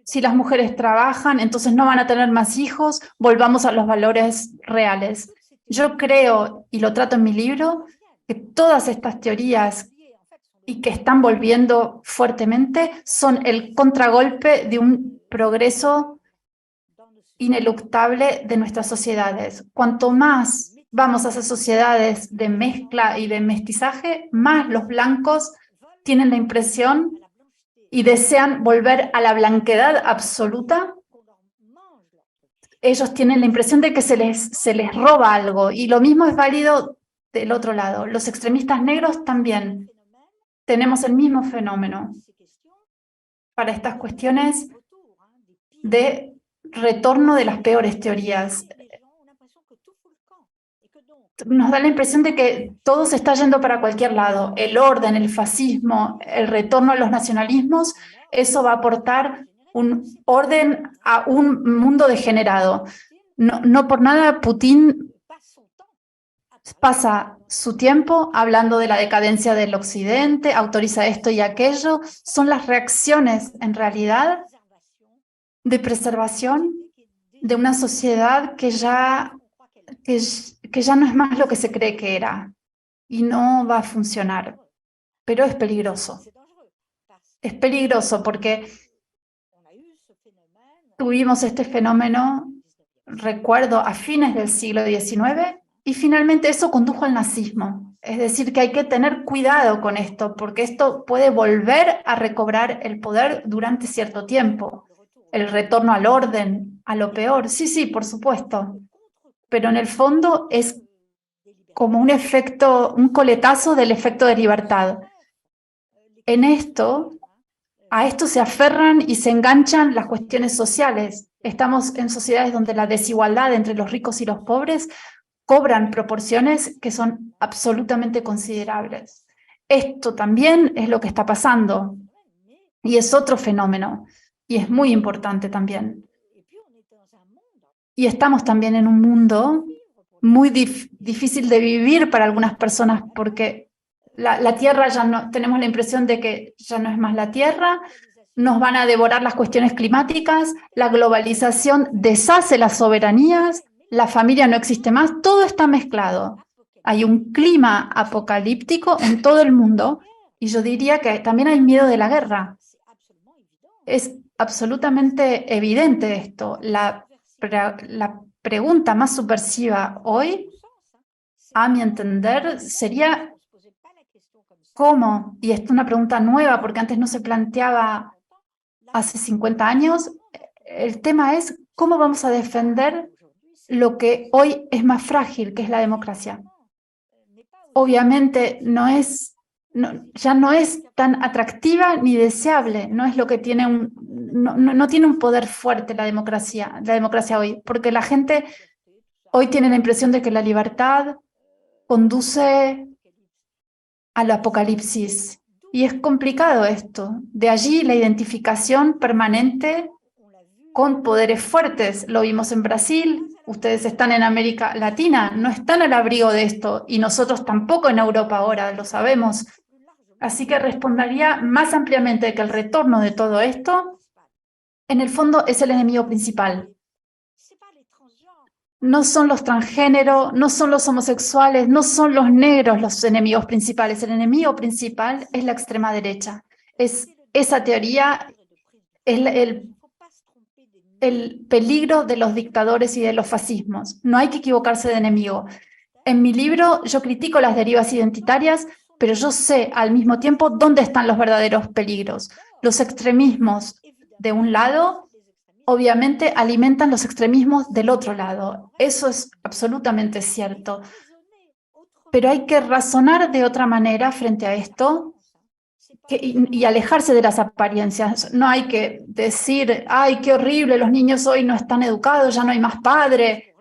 Si las mujeres trabajan, entonces no van a tener más hijos, volvamos a los valores reales. Yo creo, y lo trato en mi libro, que todas estas teorías y que están volviendo fuertemente son el contragolpe de un progreso ineluctable de nuestras sociedades. Cuanto más vamos a esas sociedades de mezcla y de mestizaje, más los blancos tienen la impresión y desean volver a la blanquedad absoluta. Ellos tienen la impresión de que se les roba algo, y lo mismo es válido del otro lado. Los extremistas negros también tenemos el mismo fenómeno para estas cuestiones de retorno de las peores teorías. Nos da la impresión de que todo se está yendo para cualquier lado. El orden, el fascismo, el retorno a los nacionalismos, eso va a aportar un orden a un mundo degenerado. No por nada Putin pasa su tiempo hablando de la decadencia del occidente, autoriza esto y aquello. Son las reacciones, en realidad, de preservación de una sociedad que ya no es más lo que se cree que era y no va a funcionar. Pero es peligroso. Es peligroso porque tuvimos este fenómeno, recuerdo, a fines del siglo XIX, y finalmente eso condujo al nazismo. Es decir, que hay que tener cuidado con esto, porque esto puede volver a recobrar el poder durante cierto tiempo. El retorno al orden, a lo peor, sí, por supuesto. Pero en el fondo es como un efecto, un coletazo del efecto de libertad. A esto se aferran y se enganchan las cuestiones sociales. Estamos en sociedades donde la desigualdad entre los ricos y los pobres cobran proporciones que son absolutamente considerables. Esto también es lo que está pasando y es otro fenómeno y es muy importante también. Y estamos también en un mundo muy difícil de vivir para algunas personas porque la tierra ya no, tenemos la impresión de que ya no es más la tierra, nos van a devorar las cuestiones climáticas, la globalización deshace las soberanías, la familia no existe más, todo está mezclado. Hay un clima apocalíptico en todo el mundo y yo diría que también hay miedo de la guerra. Es absolutamente evidente esto. La pregunta más subversiva hoy, a mi entender, sería ¿cómo? Y esto es una pregunta nueva porque antes no se planteaba hace 50 años. El tema es ¿cómo vamos a defender lo que hoy es más frágil, que es la democracia? Obviamente ya no es tan atractiva ni deseable, no es lo que tiene no tiene un poder fuerte la democracia hoy, porque la gente hoy tiene la impresión de que la libertad conduce al apocalipsis. Y es complicado esto. De allí la identificación permanente con poderes fuertes. Lo vimos en Brasil, ustedes están en América Latina, no están al abrigo de esto, y nosotros tampoco en Europa ahora, lo sabemos. Así que respondería más ampliamente que el retorno de todo esto, en el fondo, es el enemigo principal. No son los transgéneros, no son los homosexuales, no son los negros los enemigos principales. El enemigo principal es la extrema derecha. Es esa teoría, es el peligro de los dictadores y de los fascismos. No hay que equivocarse de enemigo. En mi libro yo critico las derivas identitarias, pero yo sé al mismo tiempo dónde están los verdaderos peligros. Los extremismos de un lado obviamente alimentan los extremismos del otro lado. Eso es absolutamente cierto. Pero hay que razonar de otra manera frente a esto y alejarse de las apariencias. No hay que decir, ¡ay, qué horrible! Los niños hoy no están educados, ya no hay más padre.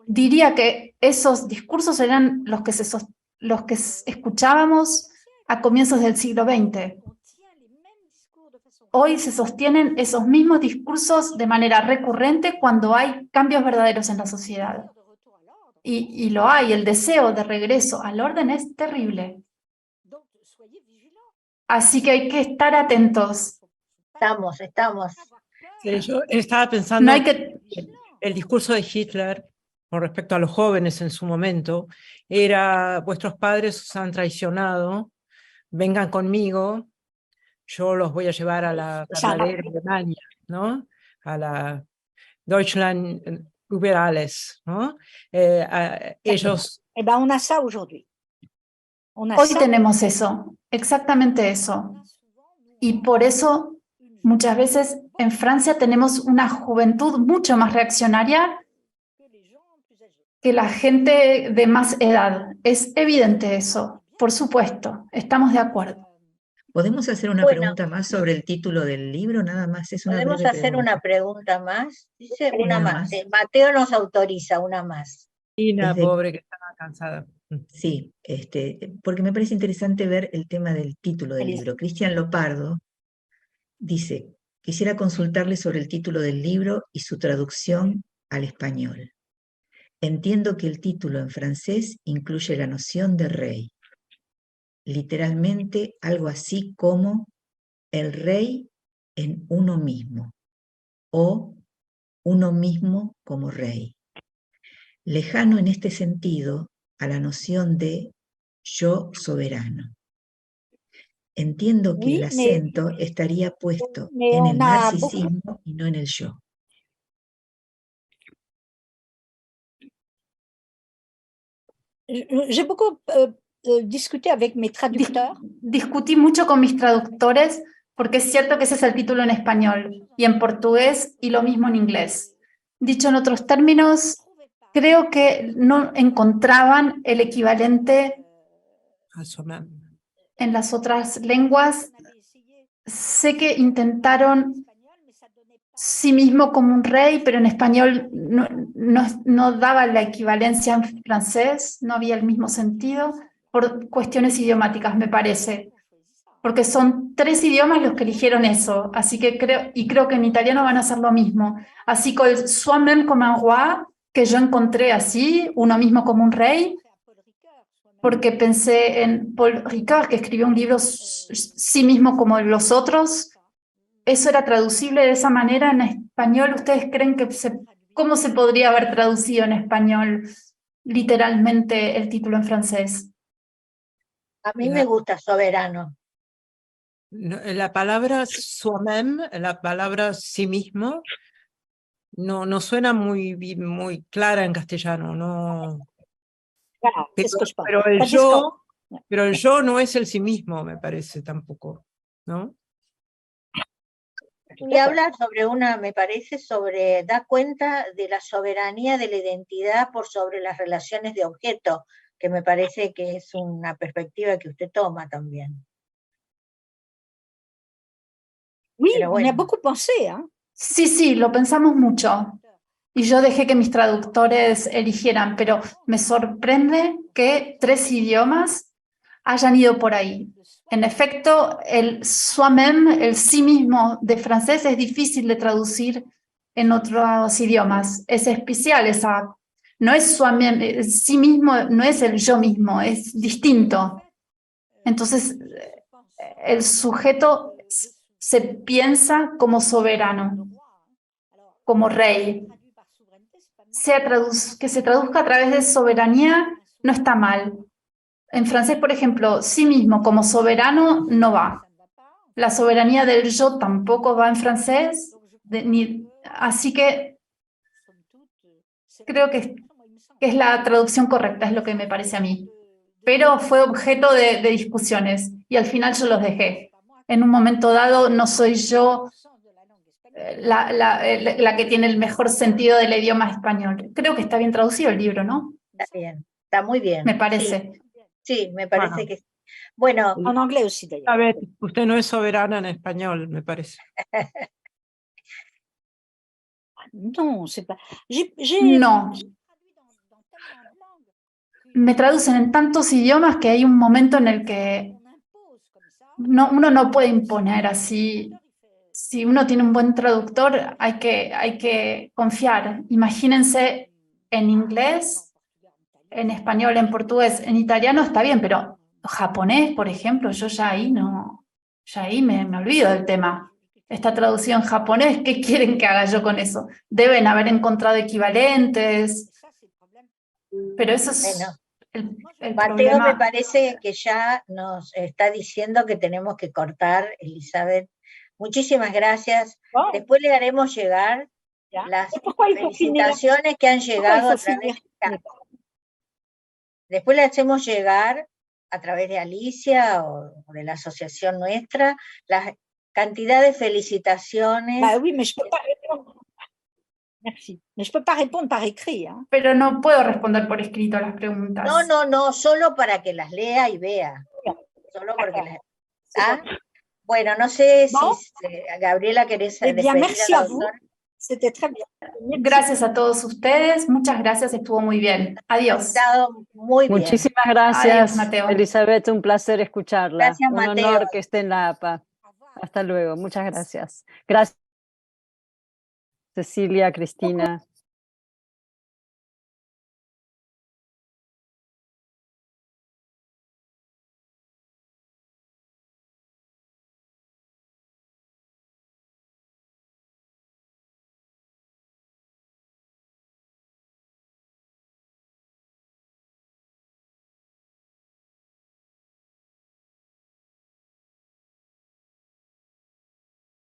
Diría que esos discursos eran los que escuchábamos a comienzos del siglo XX. Hoy se sostienen esos mismos discursos de manera recurrente cuando hay cambios verdaderos en la sociedad. Y lo hay, el deseo de regreso al orden es terrible. Así que hay que estar atentos. Estamos. Sí, yo estaba pensando No hay que... el discurso de Hitler con respecto a los jóvenes en su momento era: vuestros padres os han traicionado, vengan conmigo, yo los voy a llevar a la verdadera Alemania, ¿no? A la Deutschland über alles, ¿no? Ellos... on a ça aujourd'hui. Hoy tenemos eso, exactamente eso. Y por eso muchas veces en Francia tenemos una juventud mucho más reaccionaria que la gente de más edad. Es evidente eso, por supuesto, estamos de acuerdo. ¿Podemos hacer una pregunta más sobre el título del libro? Nada más, es una ¿Podemos breve hacer pregunta. una pregunta más? Dice Sí, una nada más. más. Mateo nos autoriza una más. Ina, pobre, que estaba cansada. Sí, porque me parece interesante ver el tema del título del libro. Cristian Lopardo dice, quisiera consultarle sobre el título del libro y su traducción al español. Entiendo que el título en francés incluye la noción de rey. Literalmente algo así como el rey en uno mismo o uno mismo como rey. Lejano en este sentido a la noción de yo soberano. Entiendo que Oui, el acento estaría puesto mais en on el a beaucoup, narcisismo y no en el yo. j'ai beaucoup discuté avec mes traducteurs. Discutí mucho con mis traductores porque es cierto que ese es el título en español y en portugués y lo mismo en inglés. Dicho en otros términos, creo que no encontraban el equivalente A soi-même. en las otras lenguas. Sé que intentaron sí mismo como un rey, pero en español no daba la equivalencia en francés, no había el mismo sentido, por cuestiones idiomáticas, me parece. Porque son 3 idiomas los que eligieron eso, así que creo que en italiano van a hacer lo mismo. Así que el soi-même comme un roi, que yo encontré así, uno mismo como un rey, porque pensé en Paul Ricard, que escribió un libro sí mismo como los otros. ¿Eso era traducible de esa manera en español? ¿Ustedes creen que cómo se podría haber traducido en español literalmente el título en francés? A mí me gusta soberano. La palabra soi-même, la palabra sí mismo, no suena muy clara en castellano, no. Voilà, c'est ce que je pense. Pero el yo no es el sí mismo, me parece tampoco, ¿no? Y habla sobre me parece, da cuenta de la soberanía de la identidad por sobre las relaciones de objeto, que me parece que es una perspectiva que usted toma también. Oui, Pero on bueno. y a beaucoup pensé, hein. Sí, lo pensamos mucho. Y yo dejé que mis traductores eligieran, pero me sorprende que 3 idiomas hayan ido por ahí. En efecto, el soi-même, el sí mismo de francés, es difícil de traducir en otros idiomas. Es especial esa. No es soi-même, el sí mismo no es el yo mismo, es distinto. Entonces, el sujeto se piensa como soberano, como rey. Que se traduzca a través de soberanía no está mal. En francés, por ejemplo, sí mismo como soberano no va. La soberanía del yo tampoco va en francés, así que creo que es la traducción correcta, es lo que me parece a mí. Pero fue objeto de discusiones y al final yo los dejé. En un momento dado no soy yo la que tiene el mejor sentido del idioma español. Creo que está bien traducido el libro, ¿no? Está bien, está muy bien. Me parece. Sí, me parece que sí. Bueno. En anglais aussi, d'ailleurs. A ver, usted no es soberana en español, me parece. No, c'est pas. No. Me traducen en tantos idiomas que hay un momento en el que uno no puede imponer así. Si uno tiene un buen traductor, hay que confiar. Imagínense en inglés, en español, en portugués, en italiano está bien, pero japonés, por ejemplo, yo ya ahí me olvido del tema. Está traducido en japonés, ¿qué quieren que haga yo con eso? Deben haber encontrado equivalentes, pero eso es el Mateo problema. me parece que ya nos está diciendo que tenemos que cortar, Elizabeth. Muchísimas gracias. Wow. Después le haremos llegar las felicitaciones que han llegado a través de... Después le hacemos llegar a través de Alicia o de la asociación nuestra la cantidad de felicitaciones. Bah oui, mais je peux pas répondre. Merci. Mais je peux pas répondre par écrit, hein. Pero no puedo responder por escrito las preguntas. No, solo para que las lea y vea. Solo porque las... ¿Ah? Bueno, no sé si Gabriela querés despedir merci a la a vous. doctora. C'était très bien. Gracias a todos ustedes, muchas gracias, estuvo muy bien. Adiós. Estado muy bien. Muchísimas gracias, Adiós, Mateo. Elizabeth, un placer escucharla. Gracias, un Mateo. honor que esté en la APA. Hasta luego, muchas gracias. Gracias, Cecilia, Cristina.